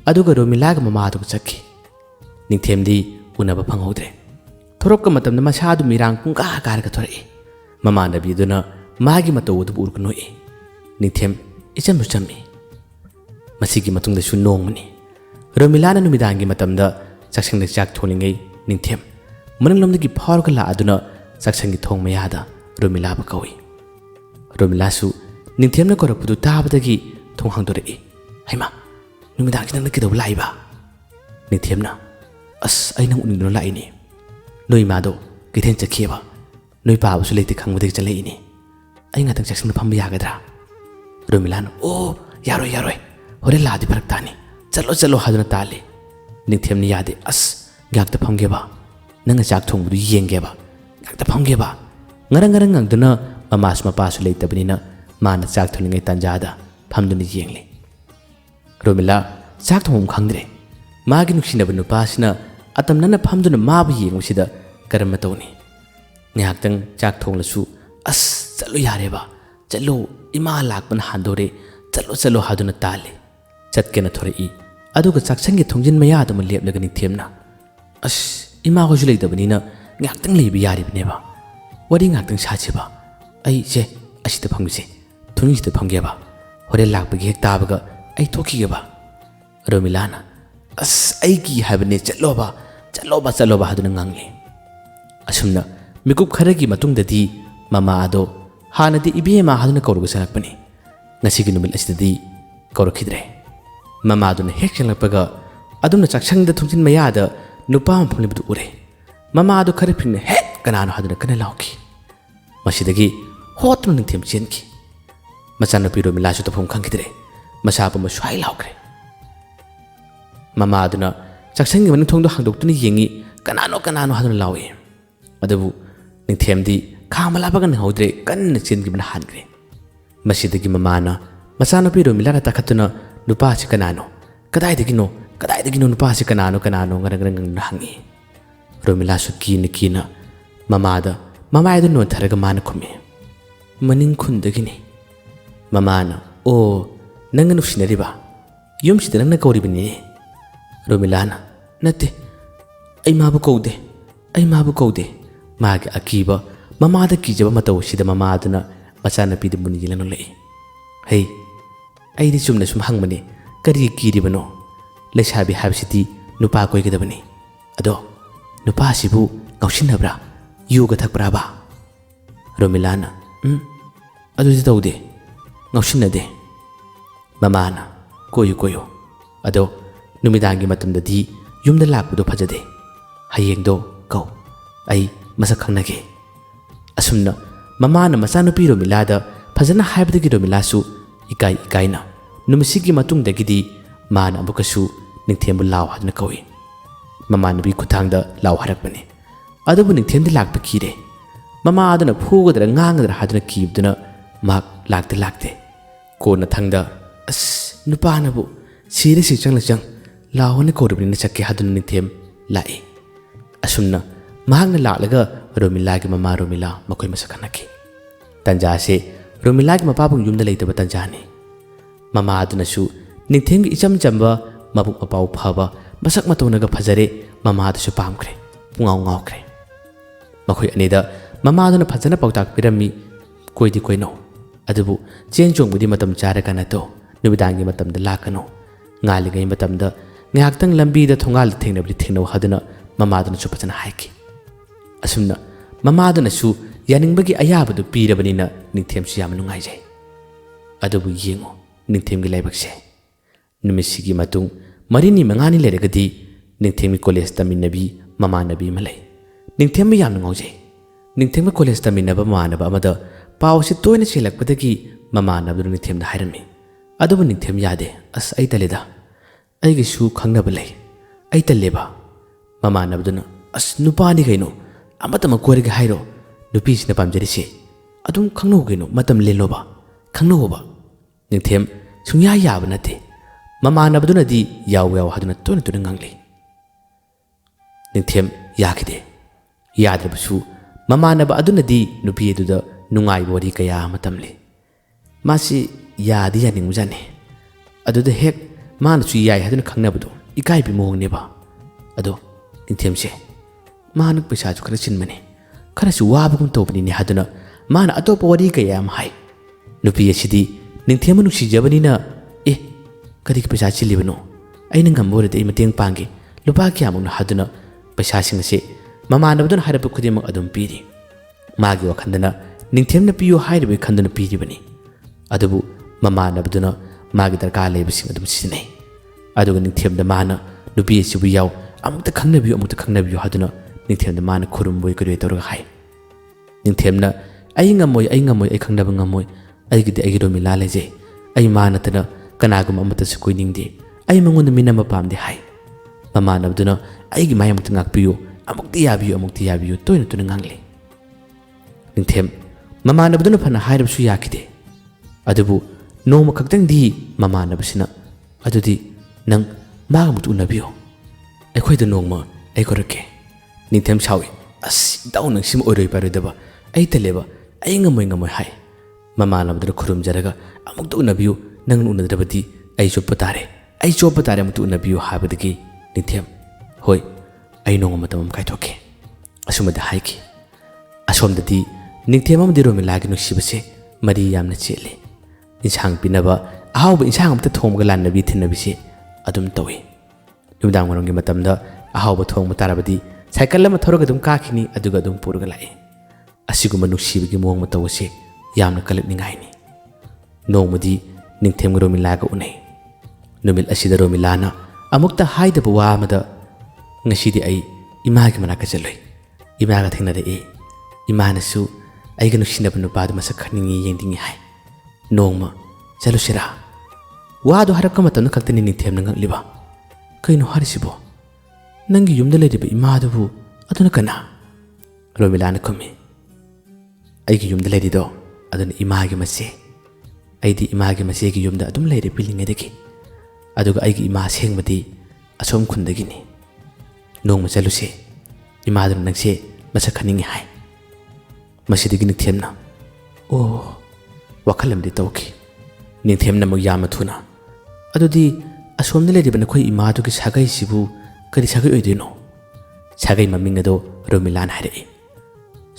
ꯑꯗꯨꯒ ꯔꯣꯃꯤꯂꯥꯒ ꯃꯃꯥ ꯑꯗꯨꯒ ꯆꯠꯈꯤ꯫ ꯅꯤꯡꯊꯦꯝꯗꯤ ꯎꯅꯕ ꯐꯪꯍꯧꯗ꯭ꯔꯦ꯫ ꯊꯣꯔꯛꯄ ꯃꯇꯝꯗ ꯃꯁꯥꯗꯨ ꯃꯤꯔꯥꯡ ꯄꯨꯡꯀꯥ ꯀꯥꯔꯒ ꯊꯣꯔꯛꯏ꯫ ꯃꯃꯥꯟꯅꯕꯤ ꯑꯗꯨꯅ ꯃꯥꯒꯤ ꯃꯇꯧ ꯑꯗꯨꯕꯨ ꯎꯔꯒ ꯅꯣꯛꯏ꯫ ꯅꯤꯡꯊꯦꯝ ꯏꯆꯝꯁꯨ ꯆꯝꯃꯤ꯫ ꯃꯁꯤꯒꯤ ꯃꯇꯨꯡꯗꯁꯨ ꯅꯣꯡꯃꯅꯤ ꯔꯣꯃꯤꯂꯥꯅ ꯅꯨꯃꯤꯗꯥꯡꯒꯤ ꯃꯇꯝꯗ ꯆꯥꯛꯁꯪꯗ ꯆꯥꯛ ꯊꯣꯡꯂꯤꯉꯩ ꯅꯤꯡꯊꯦꯝ ꯃꯅꯤꯡꯂꯣꯝꯗꯒꯤ ꯐꯥꯎꯔꯒ ꯂꯥꯛꯑꯗꯨꯅ ꯆꯥꯛꯁꯪꯒꯤ ꯊꯣꯡ ꯃꯌꯥꯗ ꯔꯣꯃꯤꯂꯥꯕꯨ ꯀꯧꯏ꯫ ꯔꯣꯃꯤꯂꯥꯁꯨ ꯅꯤꯡꯊꯦꯝꯅ ꯀꯧꯔꯛꯄꯗꯨ ꯇꯥꯕꯗꯒꯤ ꯊꯣꯡ ꯍꯥꯡꯗꯣꯔꯛꯏ꯫ ꯍꯩꯃꯥ, ꯅꯨꯃꯤꯗꯥꯡꯁꯤ ꯅꯪꯅ ꯀꯩꯗꯧꯕ ꯂꯥꯛꯏꯕ? ꯅꯤꯡꯊꯦꯝꯅ ꯑꯁ ꯑꯩ ꯅꯪ ꯎꯅꯤꯡꯗꯨꯅ ꯂꯥꯛꯏꯅꯤ꯫ ꯅꯣꯏ ꯏꯃꯥꯗꯣ ꯀꯩꯊꯦꯜ ꯆꯠꯈꯤꯑꯕ, ꯅꯣꯏ ꯄꯥꯕꯁꯨ ꯂꯩꯇꯦ ꯈꯪꯕꯗꯒꯤ ꯆꯠꯂꯛꯏꯅꯤ꯫ ꯑꯩ ꯉꯥꯛꯇꯪ ꯆꯥꯛꯁꯪꯗ ꯐꯝꯕ ꯌꯥꯒꯗ꯭ꯔꯥ? ꯔꯣꯃꯤꯂꯥꯅ ꯑꯣ ꯌꯥꯔꯣꯏ ꯌꯥꯔꯣꯏ, ꯍꯣꯔꯦꯟ ꯂꯥꯛꯑꯗꯤ ꯐꯔꯛ ꯇꯥꯅꯤ, ꯆꯠꯂꯣ ꯆꯠꯂꯣ ꯍꯥꯏꯗꯨꯅ ꯇꯥꯜꯂꯤ꯫ ꯅꯤꯡꯊꯦꯝꯅ ꯌꯥꯗꯦ, ꯑꯁ ꯉꯥꯛꯇ ꯐꯝꯒꯦꯕ, ꯅꯪꯅ ꯆꯥꯛ ꯊꯣꯡꯕꯗꯨ ꯌꯦꯡꯒꯦꯕ, ꯉꯥꯛꯇ ꯐꯝꯒꯦꯕ꯫ ꯉꯔꯪ ꯉꯔꯪ ꯉꯪꯗꯨꯅ ꯃꯃꯥꯁꯨ ꯃꯄꯥꯁꯨ ꯂꯩꯇꯕꯅꯤꯅ ꯃꯥꯅ ꯆꯥꯛ ꯊꯣꯡꯂꯤꯉꯩ ꯇꯥꯟꯖꯥꯗ ꯐꯝꯗꯨꯅ ꯌꯦꯡꯂꯤ꯫ ꯔꯣꯃꯤꯂꯥ ꯆꯥꯛ ꯊꯣꯡꯐꯝ ꯈꯪꯗ꯭ꯔꯦ꯫ ꯃꯥꯒꯤ ꯅꯨꯡꯁꯤꯅꯕ ꯅꯨꯄꯥꯁꯤꯅ ꯑꯇꯝꯅꯅ ꯐꯝꯗꯨꯅ ꯃꯥꯕꯨ ꯌꯦꯡꯕꯁꯤꯗ ꯀꯔꯝꯅ ꯇꯧꯅꯤ? ꯉꯥꯏꯍꯥꯛꯇꯪ ꯆꯥꯛ ꯊꯣꯡꯂꯁꯨ ꯑꯁ ꯆꯠꯂꯣ ꯌꯥꯔꯦꯕ, ꯆꯠꯂꯣ ꯏꯃꯥ ꯂꯥꯛꯄꯅ ꯍꯥꯟꯗꯣꯔꯦ, ꯆꯠꯂꯣ ꯆꯠꯂꯣ ꯍꯥꯏꯗꯨꯅ ꯇꯥꯜꯂꯤ꯫ ꯆꯠꯀꯦꯅ ꯊꯣꯔꯛꯏ, ꯑꯗꯨꯒ ꯆꯥꯛꯁꯪꯒꯤ ꯊꯣꯡꯖꯤꯟ ꯃꯌꯥꯗ ꯑꯃ ꯂꯦꯞꯂꯒ ꯅꯤꯡꯊꯦꯝꯅ ꯑꯁ ꯏꯃꯥ ꯍꯣꯏꯁꯨ ꯂꯩꯇꯕꯅꯤꯅ ꯉꯥꯏꯍꯥꯛꯇꯪ ꯂꯩꯕ ꯌꯥꯔꯤꯕꯅꯦꯕ, ꯋꯥꯔꯤ ꯉꯥꯏꯍꯥꯛꯇꯪ ꯁꯥꯁꯦꯕ, ꯑꯩꯁꯦ ꯑꯁꯤꯗ ꯐꯝꯒꯦꯁꯦ, ꯊꯣꯡꯖꯤꯟꯁꯤꯗ ꯐꯝꯒꯦꯕ, ꯍꯣꯔꯦꯟ ꯂꯥꯛꯄꯒꯤ ꯍꯦꯛ ꯇꯥꯕꯒ ꯑꯩ ꯊꯣꯛꯈꯤꯒꯦꯕ꯫ ꯔꯣꯃꯤꯂꯥꯅ ꯑꯁ ꯑꯩꯒꯤ ꯍꯥꯏꯕꯅꯦ, ꯆꯠꯂꯣꯕ ꯆꯠꯂꯣꯕ ꯆꯠꯂꯣꯕ ꯍꯥꯏꯗꯨꯅ ꯉꯥꯡꯂꯤ꯫ ꯑꯁꯨꯝꯅ ꯃꯤꯀꯨꯞ ꯈꯔꯒꯤ ꯃꯇꯨꯡꯗꯗꯤ ꯃꯃꯥ ꯑꯗꯣ ꯍꯥꯟꯅꯗꯤ ꯏꯕꯦꯝꯃ ꯍꯥꯏꯗꯨꯅ ꯀꯧꯔꯒ ꯆꯪꯂꯛꯄꯅꯤ꯫ ꯉꯁꯤꯒꯤ ꯅꯨꯃꯤꯠ ꯑꯁꯤꯗꯗꯤ ꯀꯧꯔꯛꯈꯤꯗ꯭ꯔꯦ꯫ ꯃꯃꯥꯗꯨꯅ ꯍꯦꯛ ꯆꯪꯂꯛꯄꯒ ꯑꯗꯨꯝꯅ ꯆꯥꯛꯁꯪꯗ ꯊꯣꯡꯖꯤꯟ ꯃꯌꯥꯗ ꯅꯨꯄꯥ ꯑꯃ ꯐꯝꯂꯤꯕꯗꯨ ꯎꯔꯦ꯫ ꯃꯃꯥ ꯑꯗꯨ ꯈꯔ ꯐꯤꯡꯅ ꯍꯦꯠ ꯀꯅꯥꯅꯣ ꯍꯥꯏꯗꯨꯅ ꯀꯟꯅ ꯂꯥꯎꯈꯤ꯫ ꯃꯁꯤꯗꯒꯤ ꯍꯣꯠꯇꯨꯅ ꯅꯤꯡꯊꯦꯝ ꯆꯦꯟꯈꯤ꯫ ꯃꯆꯥꯅꯨꯄꯤ ꯔꯣꯃꯤꯂꯥꯁꯨ ꯇꯧꯐꯝ ꯈꯪꯈꯤꯗ꯭ꯔꯦ, ꯃꯁꯥ ꯄꯨꯝꯕ ꯁ꯭ꯋꯥꯏ ꯂꯥꯎꯈ꯭ꯔꯦ꯫ ꯃꯃꯥ ꯑꯗꯨꯅ ꯆꯥꯛꯁꯪꯒꯤ ꯃꯅꯤꯡ ꯊꯣꯡꯗꯣ ꯍꯥꯡꯗꯣꯛꯇꯨꯅ ꯌꯦꯡꯉꯤ, ꯀꯅꯥꯅꯣ ꯀꯅꯥꯅꯣ ꯍꯥꯏꯗꯨꯅ ꯂꯥꯎꯏ꯫ ꯑꯗꯨꯕꯨ ꯅꯤꯡꯊꯦꯝꯗꯤ ꯈꯥꯝꯕ ꯂꯥꯞꯄꯒ ꯅꯪꯍꯧꯗ꯭ꯔꯦ, ꯀꯟꯅ ꯆꯦꯟꯈꯤꯕꯅ ꯍꯥꯟꯈ꯭ꯔꯦ꯫ ꯃꯁꯤꯗꯒꯤ ꯃꯃꯥꯅ ꯃꯆꯥꯅꯨꯄꯤ ꯔꯣꯃꯤꯂꯥꯅ ꯇꯥꯈꯠꯇꯨꯅ ꯅꯨꯄꯥꯁꯤ ꯀꯅꯥꯅꯣ, ꯀꯗꯥꯏꯗꯒꯤꯅꯣ ꯀꯗꯥꯏꯗꯒꯤꯅꯣ ꯅꯨꯄꯥꯁꯤ ꯀꯅꯥꯅꯣ ꯀꯅꯥꯅꯣ ꯉꯔꯪ ꯉꯔꯪ ꯉꯪꯗꯨꯅ ꯍꯪꯉꯤ꯫ ꯔꯣꯃꯤꯂꯥꯁꯨ ꯀꯤꯅ ꯀꯤꯅ ꯃꯃꯥꯗ ꯃꯃꯥꯏꯗꯨ ꯅꯣꯟꯊꯔꯒ ꯃꯥꯅ ꯈꯨꯝꯃꯤ, ꯃꯅꯤꯡ ꯈꯨꯟꯗꯒꯤꯅꯤ꯫ ꯃꯃꯥꯅ ꯑꯣ ꯅꯪꯒ ꯅꯨꯡꯁꯤꯅꯔꯤꯕ, ꯌꯨꯝꯁꯤꯗ ꯅꯪꯅ ꯀꯧꯔꯤꯕꯅꯤꯅꯦ꯫ ꯔꯣꯃꯤꯂꯥꯅ ꯅꯠꯇꯦ, ꯑꯩ ꯃꯥꯕꯨ ꯀꯧꯗꯦ, ꯑꯩ ꯃꯥꯕꯨ ꯀꯧꯗꯦ꯫ ꯃꯥꯒꯤ ꯑꯀꯤꯕ ꯃꯃꯥꯗ ꯀꯤꯖꯕ ꯃꯇꯧ ꯑꯁꯤꯗ ꯃꯃꯥ ꯑꯗꯨꯅ ꯃꯆꯥꯅꯨꯄꯤꯗ ꯃꯨꯟꯅ ꯌꯦꯡꯂꯒ ꯅꯣꯛꯂꯛꯏ꯫ ꯍꯩ ꯑꯩꯗꯤ ꯆꯨꯝꯅ ꯁꯨꯝ ꯍꯪꯕꯅꯤ, ꯀꯔꯤꯒꯤ ꯀꯤꯔꯤꯕꯅꯣ? ꯂꯩꯁꯥꯕꯤ ꯍꯥꯏꯕꯁꯤꯗꯤ ꯅꯨꯄꯥ ꯀꯣꯏꯒꯗꯕꯅꯤ꯫ ꯑꯗꯣ ꯅꯨꯄꯥ ꯑꯁꯤꯕꯨ ꯉꯥꯎꯁꯤꯟꯅꯕ꯭ꯔꯥ, ꯌꯨꯒ ꯊꯛꯄ꯭ꯔꯥꯕ? ꯔꯣꯃꯤꯂꯥꯅ ꯑꯗꯨꯗꯤ ꯇꯧꯗꯦ, ꯉꯥꯎꯁꯤꯟꯅꯗꯦ꯫ ꯃꯃꯥꯅ ꯀꯣꯏꯌꯨ ꯀꯣꯏꯌꯨ, ꯑꯗꯣ ꯅꯨꯃꯤꯗꯥꯡꯒꯤ ꯃꯇꯝꯗꯗꯤ ꯌꯨꯝꯗ ꯂꯥꯛꯄꯗꯣ ꯐꯖꯗꯦ, ꯍꯌꯦꯡꯗꯣ ꯀꯧ, ꯑꯩ ꯃꯁꯛ ꯈꯪꯅꯒꯦ꯫ ꯑꯁꯨꯝꯅ ꯃꯃꯥꯅ ꯃꯆꯥꯅꯨꯄꯤ ꯔꯣꯃꯤꯂꯥꯗ ꯐꯖꯅ ꯍꯥꯏꯕꯗꯒꯤ ꯔꯣꯃꯤꯂꯥꯁꯨ ꯏꯀꯥꯏ ꯏꯀꯥꯏꯅ ꯅꯨꯃꯤꯠꯁꯤꯒꯤ ꯃꯇꯨꯡꯗꯒꯤꯗꯤ ꯃꯥꯅ ꯑꯃꯨꯛꯀꯁꯨ ꯅꯤꯡꯊꯦꯝꯕꯨ ꯂꯥꯎ ꯍꯥꯏꯗꯨꯅ ꯀꯧꯏ꯫ ꯃꯃꯥꯟꯅꯕꯤ ꯈꯨꯠꯊꯥꯡꯗ ꯂꯥꯎ ꯍꯥꯏꯔꯛꯄꯅꯤ꯫ ꯑꯗꯨꯕꯨ ꯅꯤꯡꯊꯦꯝꯗꯤ ꯂꯥꯛꯄ ꯀꯤꯔꯦ꯫ ꯃꯃꯥ ꯑꯗꯨꯅ ꯐꯨꯒꯗ꯭ꯔꯥ ꯉꯥꯡꯒꯗ꯭ꯔꯥ ꯍꯥꯏꯗꯨꯅ ꯀꯤꯕꯗꯨꯅ ꯃꯍꯥꯛ ꯂꯥꯛꯇꯦ꯫ ꯀꯣꯟꯅ ꯊꯪꯗ ꯑꯁ ꯅꯨꯄꯥꯅꯕꯨ ꯁꯤꯔꯁꯤ ꯆꯪ ꯂꯥꯎꯍꯅ ꯀꯧꯔꯤꯕꯅꯤꯅ ꯆꯠꯀꯦ ꯍꯥꯏꯗꯨꯅ ꯅꯤꯡꯊꯦꯝ ꯂꯥꯛꯏ꯫ ꯑꯁꯨꯝꯅ ꯃꯍꯥꯛꯅ ꯂꯥꯛꯂꯒ ꯔꯣꯃꯤꯂꯥꯒꯤ ꯃꯃꯥ ꯔꯣꯃꯤꯂꯥ ꯃꯈꯣꯏ ꯃꯁꯛ ꯈꯪꯅꯈꯤ꯫ ꯇꯟꯖꯥꯁꯦ ꯔꯣꯃꯤꯂꯥꯒꯤ ꯃꯄꯥꯕꯨꯡ ꯌꯨꯝꯗ ꯂꯩꯇꯕ ꯇꯟꯖꯥꯅꯤ꯫ ꯃꯃꯥ ꯑꯗꯨꯅꯁꯨ ꯅꯤꯡꯊꯦꯝꯒꯤ ꯏꯆꯝ ꯆꯝꯕ ꯃꯕꯨꯛ ꯃꯄꯥꯎ ꯐꯕ ꯃꯁꯛ ꯃꯇꯧꯅꯒ ꯐꯖꯔꯦ, ꯃꯃꯥꯗꯨꯁꯨ ꯄꯥꯝꯈ꯭ꯔꯦ, ꯄꯨꯡꯉꯥꯎ ꯉꯥꯎꯈ꯭ꯔꯦ꯫ ꯃꯈꯣꯏ ꯑꯅꯤꯗ ꯃꯃꯥꯗꯨꯅ ꯐꯖꯅ ꯄꯥꯎꯇꯥꯛ ꯄꯤꯔꯝꯃꯤ, ꯀꯣꯏꯗꯤ ꯀꯣꯏꯅꯧ, ꯑꯗꯨꯕꯨ ꯆꯦꯟ ꯆꯣꯡꯕꯗꯤ ꯃꯇꯝ ꯆꯥꯔꯒ ꯅꯠꯇꯧ, ꯅꯨꯃꯤꯗꯥꯡꯒꯤ ꯃꯇꯝꯗ ꯂꯥꯛꯀꯅꯨ, ꯉꯥꯜꯂꯤꯉꯩ ꯃꯇꯝꯗ ꯉꯥꯏꯍꯥꯛꯇꯪ ꯂꯝꯕꯤꯗ ꯊꯣꯡꯒꯥꯜꯗ ꯊꯦꯡꯅꯕꯗꯤ ꯊꯦꯡꯅꯧ ꯍꯥꯏꯗꯨꯅ ꯃꯃꯥꯗꯨꯅꯁꯨ ꯐꯖꯅ ꯍꯥꯏꯈꯤ꯫ ꯑꯁꯨꯝꯅ ꯃꯃꯥꯗꯨꯅꯁꯨ ꯌꯥꯅꯤꯡꯕꯒꯤ ꯑꯌꯥꯕꯗꯨ ꯄꯤꯔꯕꯅꯤꯅ ꯅꯤꯡꯊꯦꯝꯁꯨ ꯌꯥꯝ ꯅꯨꯡꯉꯥꯏꯖꯩ꯫ ꯑꯗꯨꯕꯨ ꯌꯦꯡꯉꯨ ꯅꯤꯡꯊꯦꯝꯒꯤ ꯂꯥꯏꯕꯛꯁꯦ, नुमिसिगी मतुंग मरिनी मंगानी लेरगदी निंथेमी कॉलेज तमिनबी ममानबी मलै निंथेमी याम ngauजे निंथेमी कॉलेज तमिनबा ममानबा अमदा पावसे तोयने चेलकपदगी ममानबदु निंथेमदा हायरमी अदुबु निंथेम यादे अस आई तलेदा अइगे सु खंगनब लै आई तलेबा ममानबदुना अस नुपानी गइनो अमतम कोरगे हायरो नुपीसिना पामजरिसे अदुम खंगनो गइनो मतम लेलोबा खंगनोबा निंथेम सुंया याब नते ममानबदुनदी याव याव हादुना तोन तोन ngangle निंथेम याखिदे याद्रबसु ममानब अदुनदी नुपी अदुदा नुंगाई बोरी कया मतमले मासी यादी यानिंगजाने अदुदा हेक मानसु याय हादुना खंगनबदो इकाई बि मोंगनेबा अदो निंथेमसे मान पैसाजु खरा चिनमने खरासु वाबगुम तोबनिने हादुना मान अतोप बोरी कया म हाय नुपी असिदी निंथेम नुसिजबनिना ए करी पैसा चिलिबनो अइना ngambore दे मतेंग पांगे लुपा क्यामुन हादुना पैसा सिंगसे ममानबदुन हारब खुदिम अदुम पीरी मागी वखंदना निंथेमना पियो हायरबे खंदना पीरिबनी अदुबु ममानबदुना मागी दरकार लेबसिंग अदुम सिने अदुग निंथेमदा माना नुपी सिबु याव अमुक्ता खंगनबियो हादुना निंथेमदा माना खुरुमबोय कदुय तोरगा हाय निंथेमना अइ ngамोय अइ खंगनब ngамोय अइगिदि अइगि रोमिला लेजे अइ मानतना कनागुम अमतसु कोइनिंगदे अइ मंगोन मिनम पामदे हाय ममानबदुना अइगि मायमुक्ता ngakपियो अमुक्ति याबियो तोयन तुन ngangle निंथेम ममानबदुना फना हायरबसु याखिदे अदुबु नोम खक्तंग दी ममानबसिना अदुदि नंग मागमुत उनबियो अखोयद नोंमा अइकोरके निंथेम सावी अस दाउ नंग सिम ओरोय पारोदबा अइ तलेबा अइ ngамोय हाय ममानबदुना खुरुम जरगा अमुक्त उनबियो नंग उनद्रबदि अइ चोप तारे अमुक्त उनबियो हाबदगी निंथेम होय अइ नोंग मतम कायथोके असुमदा हायकी असोमददी निंथेम अमदि रोमिलागी नुसिबसे मरी यामना चेले इंसांग पिनबा अहावब इंसांग अमता थोंगगा लानबी थिनबिसे अदुम तवे नुमदांग वरंगी मतमदा अहावब थोंग तारबदी साइकल अमा थोरगा अदुम काखिनी अदुगा अदुम पुरगा लाए असिगुम नुसिबगी मोंग मतवसे यामना कलकनिंगायनी नोंमदी निंथेम रोमिलागा उनै नुमिल असिदा रोमिलाना अमुक्ता हायदब वा अमदा ngasiदी अइ इमागी मनाका चलोय इमागा थेंगनादे ए इमानसु अइगा नुसिनब नुपाद मसक खनिंगी येंदिंगी हाय नोंमा चलुसिरा वादो हरक्का मतन खक्तनि निंथेमना ngakliba कइनो हारिसिबो नंगी युमदा लेदिबा इमादुबु अदुना कना रोमिलाना खुमी अइगी युमदा लेदिदो अदुना इमागी मसे अइदी इमागी मसेगी युमदा अदुम लेरे पिलिंगेदगी अदुगा अइगी इमा सेंगबदी असोम खुंदगिनी नोंमा चलुसे इमादुना नंगसे मसक खनिंगी हाय मसिदगी निंथेमना ओ वखलमदि तौकी निंथेमना मग याम थुना अदुदी असोमदा लेदिबा नखोय इमादुगी सागै सिबु करि सागै ओइदिनो सागै ममिंग अदो रोमिलान हायरे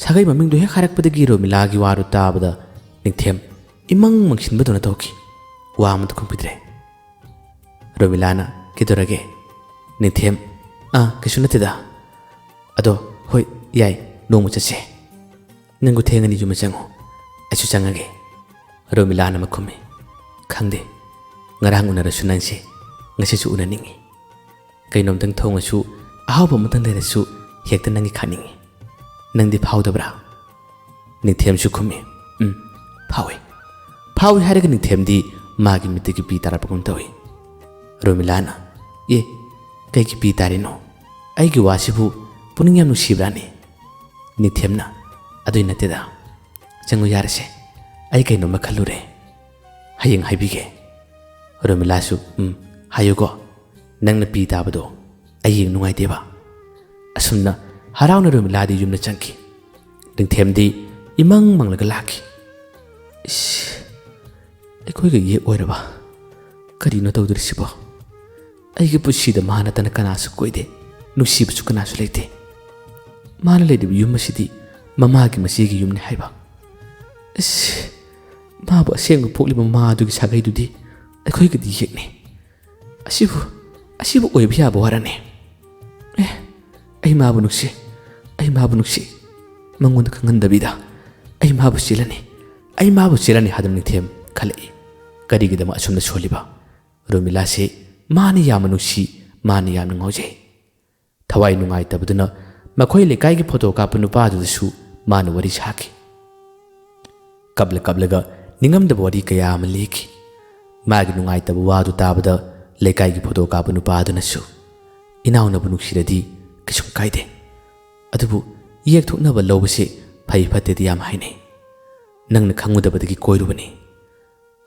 सागै ममिंग दो हे खारकपदगी रोमिलागी वारु ताबदा निंथेम इमंग मंगसिनबदोना तौकी वामद खुंपिद्रे रोमिलाना किदोरगे निंथेम किसु नतेदा अदो होय याय नोंमा चसे नंगु थेंगनी जुमा चंगो अचु चंगगे रोमिलाना मखुमे खंगदे ngarang unarasu nangse ngasisu unaningi kainomtang thongasu ahawba mutang lerasu hekta nangi khaningi nangdi phawdabra ningthem su khumi phawi haraga ningthem di magi mitigi pi tarapagum tawi romilana ye kaigi pi tarino aigi wasibu puning yam nusibrani ningthemna adui nateda changu yarase ai kainoma khalure hayeng haibige रोमिलासु हायुगो नंगना पी ताबदो अयें नुंगाइदेबा असुमना हराउना रोमिलादी युमना चंकी निंथेमदी इमंग मंगलगा लाखी इस अखोइगा ये ओइरबा करिनो तौदरिसिबो अइगे पुसिदा माना तना कनासु कोइदे नुसिबसु कनासु लेते माना लेदिब युमसिदी ममागी मसीगी युमने हाइबा इस माबा सेंगु पोक्लिबा मादुगी सागैदुदी अखोइगदी येकने असिबु ओइबिया बोराने ai mabu nuksi mangon khangandabida ai mabu silani hadam nithem khalai karigidama asumna soliba Romila se mani yamanushi mani yam ngoje. Thawai nungai tabuduna makhoi le kai gi photo ka punu pa du su manu wari shaki. Kabla ningam da body kaya maliki. Mag nungai tabu wadu tabada le kai gi photo ka punu pa du nasu. Inaw na bunuk shiradi kishum kaide. Adubu yek thuk na ba lobase phai phate di yam haine. Nang na khangu da badagi koiru bani.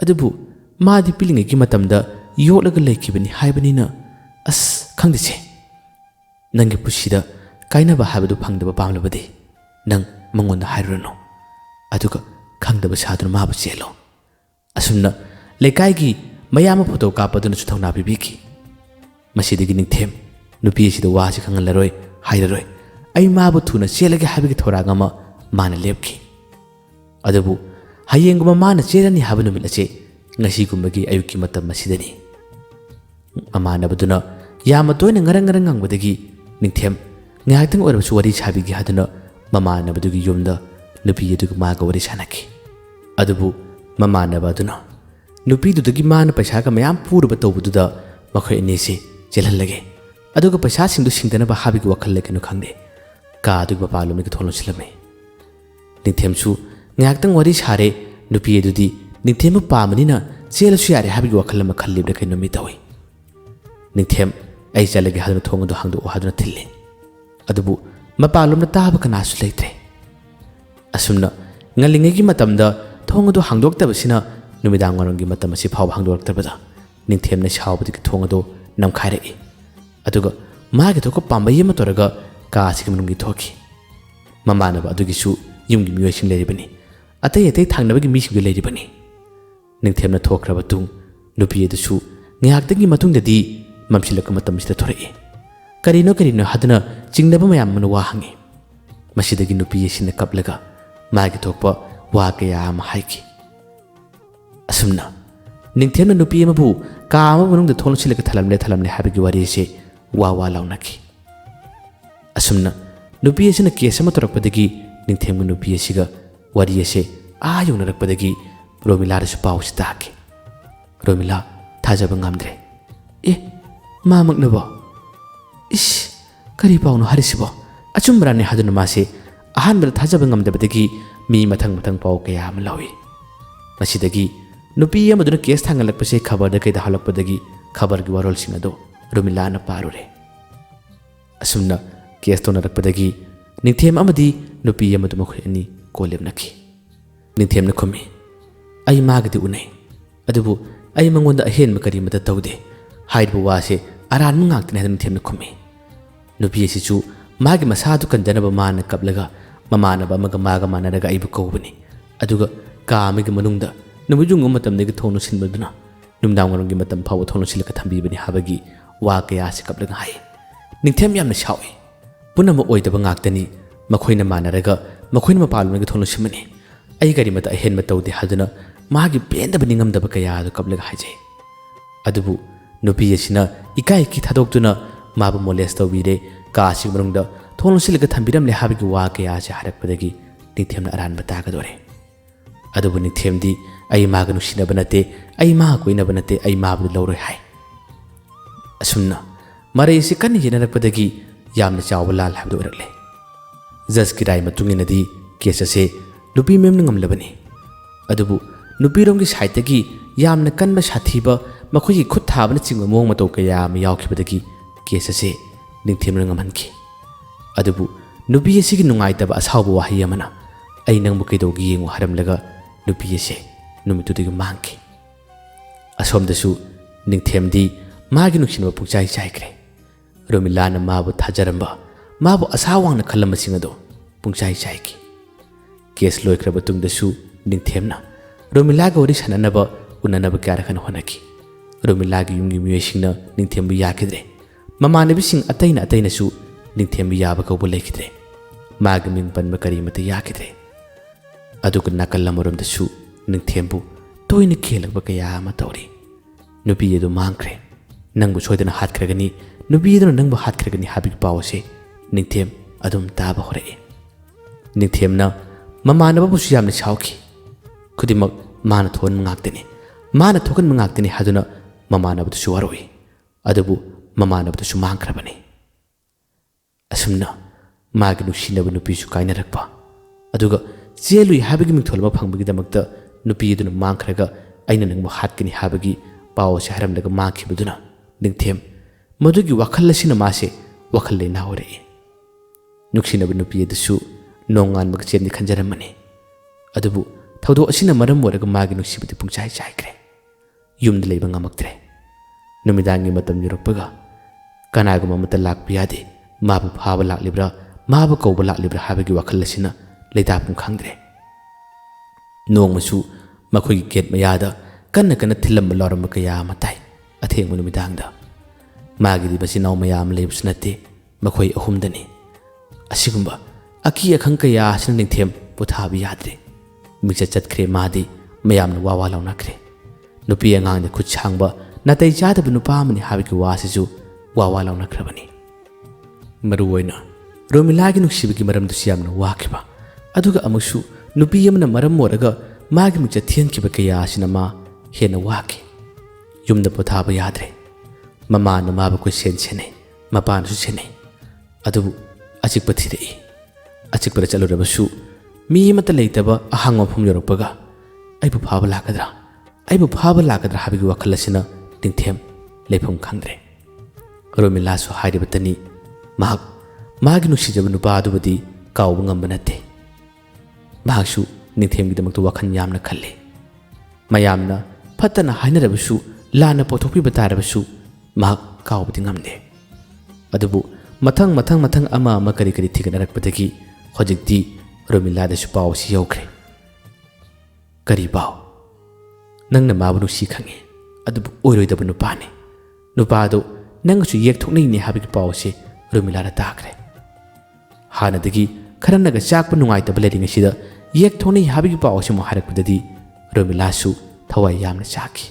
Adubu ma di pilinge gi matamda yolaga lekibani haibani na as khangde che. Nang gi pushida kaina ba habadu phangda ba pamla badi. Nang mangon da hairano. Aduga khangda ba sadru ma ba chelo. Asumna lekai gi mayama photo ka paduna chu thongna bibiki. Masidagi ningthem nupi sida wa si khangal laroi hairaroi. Ai ma bu thuna chelage habigi thoraga ma mana lepki. Adabu hayenguma mana cherani habanu milache ngasi gumbagi ayuki matam masidani. Amana baduna yama toina ngarang ngangbadagi ningthem ngahtang orbasu wari chabigi haduna mamana badugi yumda nupi yeduga maga wari sanaki. Adabu mamana baduna nupi dudagi mana paisa ka mayam purba tawbududa makhoi anese jelhallage. Aduga paisa singdu singdana ba habigi wakhal lekanu khangde. Ka aduga bapalum ni tholon silame. Ningthem su ngaktang wari sare nupi edudi ningthem pamanina chelasu yare habigi wakhal ma khallibda kaino mi tawi. Ningthem ai chalage haduna thongdo hangdu haduna thille. Adubu mapalum na taba kanasu leitre. Asumna ngalingegi matamda thongdo hangdoktabasina numidang warangi matam asi phaw hangdoktabada ningthem na shawbadi ki thongdo namkhairei. Aduga magi thoko pambai ma toraga ka asiki manungi thoki. Mamana ba adugi su yumgi miyoising leiribani. Atai thangnabagi mising leiribani. Ningthem na thokraba tung nupi edu ngayaktangi matungdadi mamsilaka matam sida thorei. Karino hadana jingnaba mayam manu wa hangi. Masidagi nupi esina kaplaga magi thokpa wa kaya ama haiki. Asumna ningthem na nupi emabu ka ama manungda thonsilaka thalamle habigi wari se wa launaki. Asumna nupi esina kesa ma torakpadagi ningthem nupi esiga wari ese ayungnarakpadagi Romila rasu paw sitaki. Romila thajaba ngamdre. Mamaknabo. Ish kari pawno harisibo. Achumbrane haduna mase ahanbada thajaba ngamdabadagi mi mathang paw kaya ama lawi. Masidagi nupi amaduna kes thangalakpase khabar da kaida halakpadagi khabar gi warol singado Romila na parure. Asumna kes to narakpadagi ningthem amadi nupi amadu makhoi ani kolemnaki. Ningthem na khumi ai magadi unai. Adubu ai mangonda ahen makari mata tawde. Haidbu wase aran mangakne hadana ningthem na khumi. Nupi asichu magi masadu kandanaba mana kablaga mamana ba maga manaraga aibu kawbani. Aduga ka amigi manungda numujung matamdagi thono sinbaduna numdang warungi matam phaw thono silaka thambibani habagi wa kaya se kablaga hai. Ningthem yamna shawi. Punama oidaba ngaktani makhoina manaraga makhoina mapalunagi thono simani. Ai gari mata ahen matawde haduna magi pendaba ningamdaba kaya adu kablaga haije. Adubu nupi asina ikai ki thadokduna mabu molest tawbire ka asig manungda thono silaka thambiramle habigi wa kaya se harakpadagi ningthemna aran batagadore. Adubu ningthemdi ai maga nusinaba nate ai ma koinaba nate ai mabu lawroi hai. Asumna marai se kan yenarakpadagi yamna chawba lal habdu orakle. Judge ki rai matunginadi case ase nupi memna ngamlabani. Adubu nupi romgi side tagi yamna kanba sathiba makhoji khut thabana chingba mong mato kaya ama yawkhibadagi case ase ningthemna ngamhanki. Adubu nupi asigi nungaitaba asawba wahi amana ai nangbu kaidogi yengu haramlaga nupi ase numitudagi mangki. Asomdasu ningthemdi magi nuksinba pungchai chaikre. Romila na mabu thajaramba mabu asawang na khalamba singado pungchai chaiki. Case loikraba tungdasu ningthemna Romila ga wari sananaba unanaba karakan honaki. Romila gi yumgi miyosingna ningthembu yakidre. Mamanabising ataina su ningthembu yaba kawbu lekidre. Magi ming panba karimata yakidre. Aduga nakallamoramdasu ningthembu toina khelakba kaya ama tawri. Nupi edu mangkre. Nangbu soidana hatkragani nupi eduna nangbu hatkragani habig pawase ningthem adum taba hore. Ningthemna mamanaba busu yamna chawki. Kudimak mana thon mangaktani. Mana thokan mangaktani haduna ꯃꯃꯥꯟꯅꯕꯗꯨꯁꯨ ꯋꯥꯔꯣꯏ ꯑꯗꯨꯕꯨ ꯃꯃꯥꯟꯅꯕꯗꯨꯁꯨ ꯃꯥꯡꯈ꯭ꯔꯕꯅꯤ ꯑꯁꯨꯝꯅ ꯃꯥꯒꯤ ꯅꯨꯡꯁꯤꯅꯕ ꯅꯨꯄꯤꯁꯨ ꯀꯥꯏꯅꯔꯛꯄ ꯑꯗꯨꯒ ꯆꯦꯜꯂꯨꯏ ꯍꯥꯏꯕꯒꯤ ꯃꯤꯡꯊꯣꯜ ꯑꯃ ꯐꯪꯕꯒꯤꯗꯃꯛꯇ ꯅꯨꯄꯤ ꯑꯗꯨꯅ ꯃꯥꯡꯈ꯭ꯔꯒ ꯑꯩꯅ ꯅꯪꯕꯨ ꯍꯥꯠꯀꯅꯤ ꯍꯥꯏꯕꯒꯤ ꯄꯥꯎ ꯑꯁꯤ ꯍꯥꯏꯔꯝꯂꯒ ꯃꯥꯡꯈꯤꯕꯗꯨꯅ ꯅꯤꯡꯊꯦꯝ ꯃꯗꯨꯒꯤ ꯋꯥꯈꯜ ꯑꯁꯤꯅ ꯃꯥꯁꯦ ꯋꯥꯈꯜ ꯂꯩꯅꯥ ꯑꯣꯏꯔꯛꯏ ꯅꯨꯡꯁꯤꯅꯕ ꯅꯨꯄꯤ ꯑꯗꯨꯁꯨ ꯅꯣꯡꯉꯥꯟꯕꯒ ꯆꯦꯟꯗꯤ ꯈꯟꯖꯔꯝꯕꯅꯤ ꯑꯗꯨꯕꯨ ꯊꯧꯗꯣꯛ ꯑꯁꯤꯅ ꯃꯔꯝ ꯑꯣꯏꯔꯒ ꯃꯥꯒꯤ ꯅꯨꯡꯁꯤꯕꯗꯤ ꯄꯨꯡꯆꯥꯏ ꯆꯥꯏꯈ꯭ꯔꯦ ꯌꯨꯝꯗ ꯂꯩꯕ ꯉꯝꯃꯛꯇ꯭ꯔꯦ ꯅꯨꯃꯤꯗꯥꯡꯒꯤ ꯃꯇꯝ ꯌꯧꯔꯛꯄꯒ ꯀꯅꯥꯒꯨꯝꯕ ꯑꯃꯠꯇ ꯂꯥꯛꯄ ꯌꯥꯗꯦ माबु फाबा लाक्लिब्रा माबु कौबा लाक्लिब्रा हाबगी वखल असिना लेदापुं खंग्रे नोंमसु मखोई गेट मयादा कन्न कन्न थिलम लौरम कया मताई अथेंग नुमिदांगदा मागिदि बसि नाव मयाम लेबस नते मखोई अहुमदनी असिगुंबा अकी अखंग कया हसन निथेम पुथाबि याद्रे मिक्स चतख्रे मादि मयाम वावा लाउनाख्रे नुपि अंगांग खुद छांगबा नतै जादब नुपा मनि हाबगी वासिसु वावा लाउनाख्रबनी मरुओइना रोमिलागी नुसिबगी मरमदुसि यामना वाखिबा अदुगा अमुसु नुपि यमना मरम मोरगा मागी मिक्स थियनखिबा कया असिना मा हेना वाखि युमदा पोथाबा याद्रे ममाना माबा को सेने मपानसु सेने अदुबु अचिकपा थिरई अचिकपा चलुरबसु मी मत लेतबा अहांग मफम यरपगा आइबु फाबा लाकद्रा हाबिगी वखल असिना निंथेम लेफम खंद्रे रोमिलासु हाइरिबतनी मागी नुसिजब नुपा अदुबदी काउब ngamba nate mahaksu ningthemgidamatu wakhan yamna khalle mayamna phatana hainarabasu lana pothokpi batarabasu mahak kaubdi ngamde adubu mathang ama kari thiganarakpadagi hojikti romila da su paw si yokre kari paw nangna mabu nusi khange adubu oiroidabu nupane nupado nangsu yek thoknei ne habigi paw se Romila ताख्रे हानदगी खरनगा चाकप नुंगाइतब लेरिंगसिदा येक थोनै हाबिगी पावसे मो हारकपददी रोमिलासु थवाइ यामना चाखि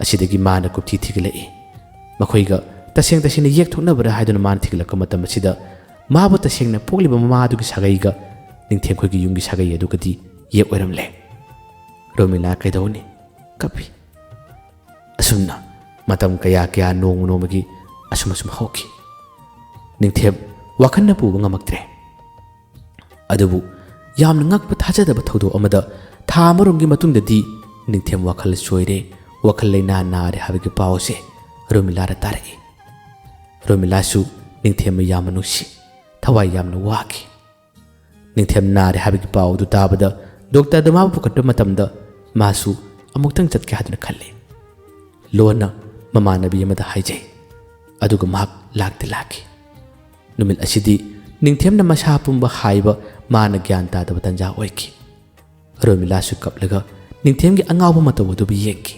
असिदगी माना कुप्थि थिगलई मखोइगा तसेंग तसिना येक थोनबरा हाइदुना मान थिगलक मतम असिदा माबो तसेंगना पोगलिबा ममादुगी सागैगा निंथेंखोइगी युंगी सागै अदुगदी येक ओइरमले रोमिला कैदौनी कपि असुमना मतम कया कया नोंगमगी assume हौखि निंथेम वाखन्ना पुबा ngamक्त्रे अदुबु यामना ngakpa thajadaba thodo amada tha amaromgi matungdadi निंथेम वाखल सोइरे वाखल लेना नारे habigi pause Romila ra tarai रोमिलासु निंथेम यामना नुसी थवाइ यामना वाखि निंथेम नारे habigi पाउ दु ताबदा डॉक्टर दमा पुकट्टो मतमदा मासु अमुक्तंग चतके हादुना खल्ले लोना ममानबी अमदा हाइजे अदुगा माक लागते लाखि नुमिल असिदी निंथेमना मसा पुंबा हाइबा माना ज्ञान तादब तंजा ओइकी रोमिलासु कपलगा निंथेमगी अंगाव मतवदुबि येकी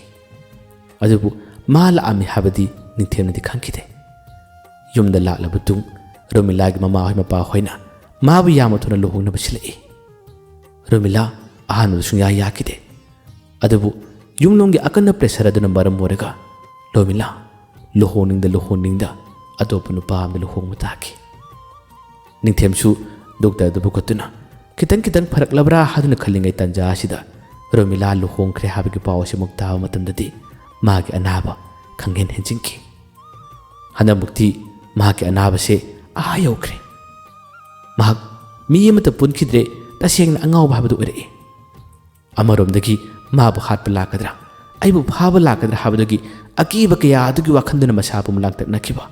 अदुबु माला आमि हाबदी निंथेमनदि खंखिदे युमदा लालबतुं रोमिलागी ममा होय मपा होयना माबु यामथुना लोहोंगना बसिलई रोमिला आहानु सुंया याकिदे अदुबु युमलोंगी अकन्न प्रेशर अदुना मरम मोरगा रोमिला लोहोनिंगदा अतोप नुपा अमदि लोहोंगमा ताखि निंथेमसु डॉक्टर दबु कतुना खितंग फरकलबरा हादुना खलिंगै तंजा असिदा रोमिला लोहोंख्रे हाबगी पावसे मुक्ता मतमददी मागी अनाबा खंगेन हेंजिंखि हनमुक्ति मागी अनाबसे आ यौख्रे माग मी अमत पुनखिद्रे तसेंगना अंगाव भाबदु उरए अमरोमदगी माबु हाटप लाकद्रा आइबु फाबा लाकद्रा हाबदगी अकीबा कया अदुगी वाखंदुना मसापु लाक्तकनखिबा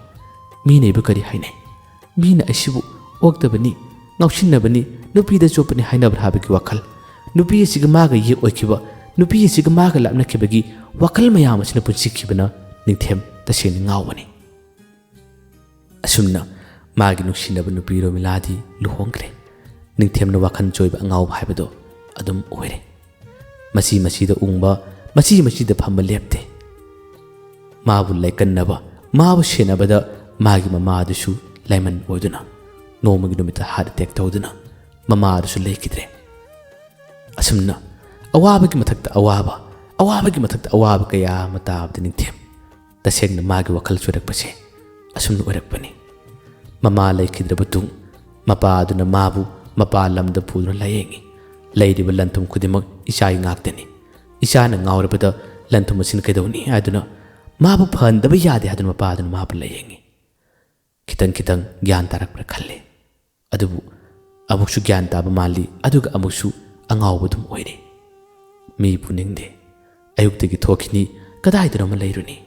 मीनेबु करि हाइने Meena असिबु ओक्तबनी ngausinnabani nupida chopani hainabra habiki wakal nupi asiga maga ye oikiba nupi asiga maga lapnakibagi wakal mayam asina punsikhibana ningthem taseni ngawani asumna magi nuksinaba nupi romiladi luhongre ningthemna wakhan choiba angaw haibado adum oire masida ungba masida phamba lepte mabu laikannaba mabu senabada magi mama adusu laiman oiduna नोमगी नुमिता heart attack तौदुना ममादुसु लेखिद्रे असुमना अवाबगी मथक्ता अवाबा कया मताबद निंथेम तसेंगना मागी वखल चुरकपसे असुमना ओरकपनि ममा लेखिद्रबतुं मपादुना माबु मपा लमदा पुदुना लायेंगी लैरिबा लंथुम खुदिमक इचाई ngakतनि इचाना ngawरबदा लंथुम असिन कैदौनी आदुना माबु फहनदब यादे हादुन मपादुन माबु लायेंगी खितंग खितंग ज्ञान तारकप्रा खल्ले अदुबु अमुकसु ज्ञान ताब माली अदुग अमुकसु अंगावबुदुम ओइरे मी पुनिंगदे अयुक्तगी थोखिनी कदाइदनोम लैरुनी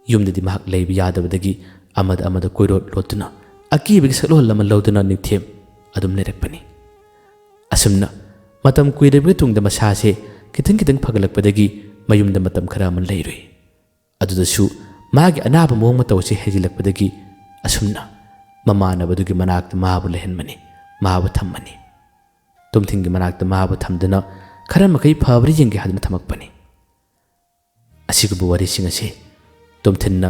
युमददी महक लैब यादबदगी अमद कोइरो लोतुना अकीबगी सकलोल लम लौदुना निथेम अदुम लेरकपनी असुमना मतम कुइरबे तुंगद मसासे खितंग खितंग फगलकपदगी मयुमद मतम खरा मन लैरुई अदुदसु मागी अनाब मोंग मतौसे हेजिलकपदगी असुमना ममानबदुगी मनाक्त माबु लेहनमनी माबु थम्मनी तुमथिंगी मनाक्त माबु थमदना खरा मखै फबरि येंगे हादना थमकपनी असिगबु वरिसिंग असे तुमथिन्ना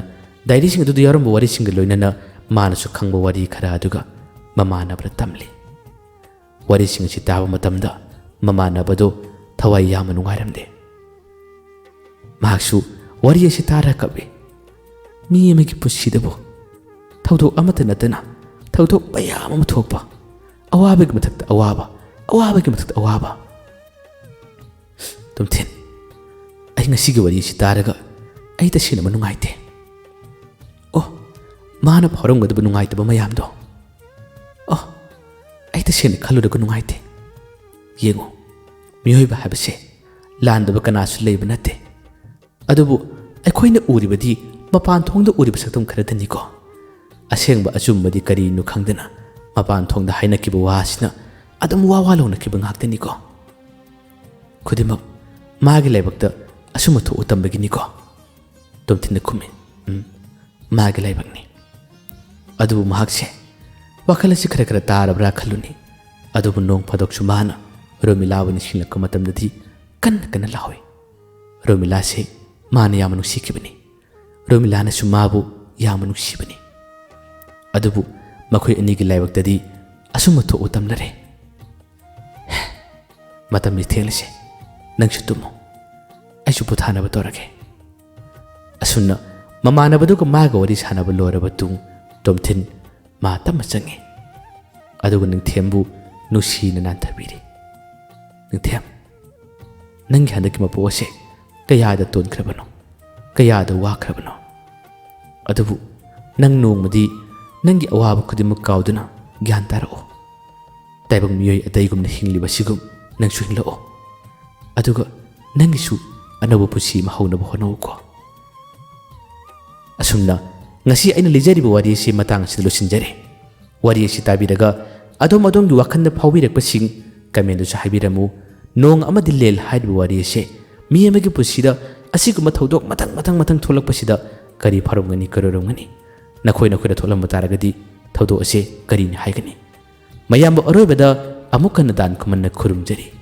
डायरीसिंग अदुदु यारंबु वरिसिंग लोइनना मानसु खंगबु वरि खरा अदुगा ममानब्र तमली वरिसिंग सि ताब मतमदा ममानबदो थवाई याम नुंगाइरमदे महाक्सु वरि असि तारा कबे मी अमगी पुसिदबो थौदोक अमत नतना थौदोक मयाम अम थोकपा अवाबगी मथक्ता अवाबा अवाबगी मथक्ता अवाबा तुमथिन आई ngasiगी wari si taraga ai ta sina manungaite oh mana phoronggadaba nungaitaba mayamdo oh ai ta sina khaludaga nungaite yengo miyoiba habase landaba kanasu leiba nate adubu aikhoina uribadi mapan thongda uriba saktum kharadani ko asengba achumbadi kari nu khangdana mapan thongda hainakiba wasina adum wawa lona kiba ngaktani ko खुदिमक मागे लाइबक्ता assume थो उतंबगिनी को तुमथिन खुमे मागे लाइबकनी अदुबु महाक्से वखलसि खरे खरे तारब्रा खलुनी अदुबु नोंग फदोक्सु माना रोमिलावनि सिंलक मतमदि कन कन लावे रोमिलासे माने यामनु सिखिबनी रोमिलाना सुमाबु यामनु सिबनी अदुबु मखोय अनिगि लाइबक्तदि assume थो उतमलरे मतम लिथेलसे नंगसु तुमो ऐसु पुथानब तोरगे असुन्ना ममानबदुग मागा वरि सानब लोरब तुंग तोमथिन मा तम चंगे अदुग निंथेमबु नुसीना नांथबिरि निंथेम नंगी हंदकी मपोसे कयादा तोनख्रबनो कयादा वाख्रबनो अदुबु नंग नोंगमदि नंगी अवाब खुदिमक काउदुना ज्ञान तारओ ताइबंग मियोय अतैगुमना हिंगलिबा सिगुम नंगसु हिंगलओ अदुगा नंगिसु अनबु pussy महौनबु होनौको असुमना ngasi aina lijariba wari si matang si losinjare wari si tabiraga adom adom gi wakhanda phawbirak pasing kamendu sa habiramu nong amadi lel haidbu wari se mi amagi pusida asiguma thodok matang tholak pasida kari pharomgani karoromgani nakhoi tholam mataragadi thodok ase kari ni haigani mayam aroibada amukan dan kumanna khurumjari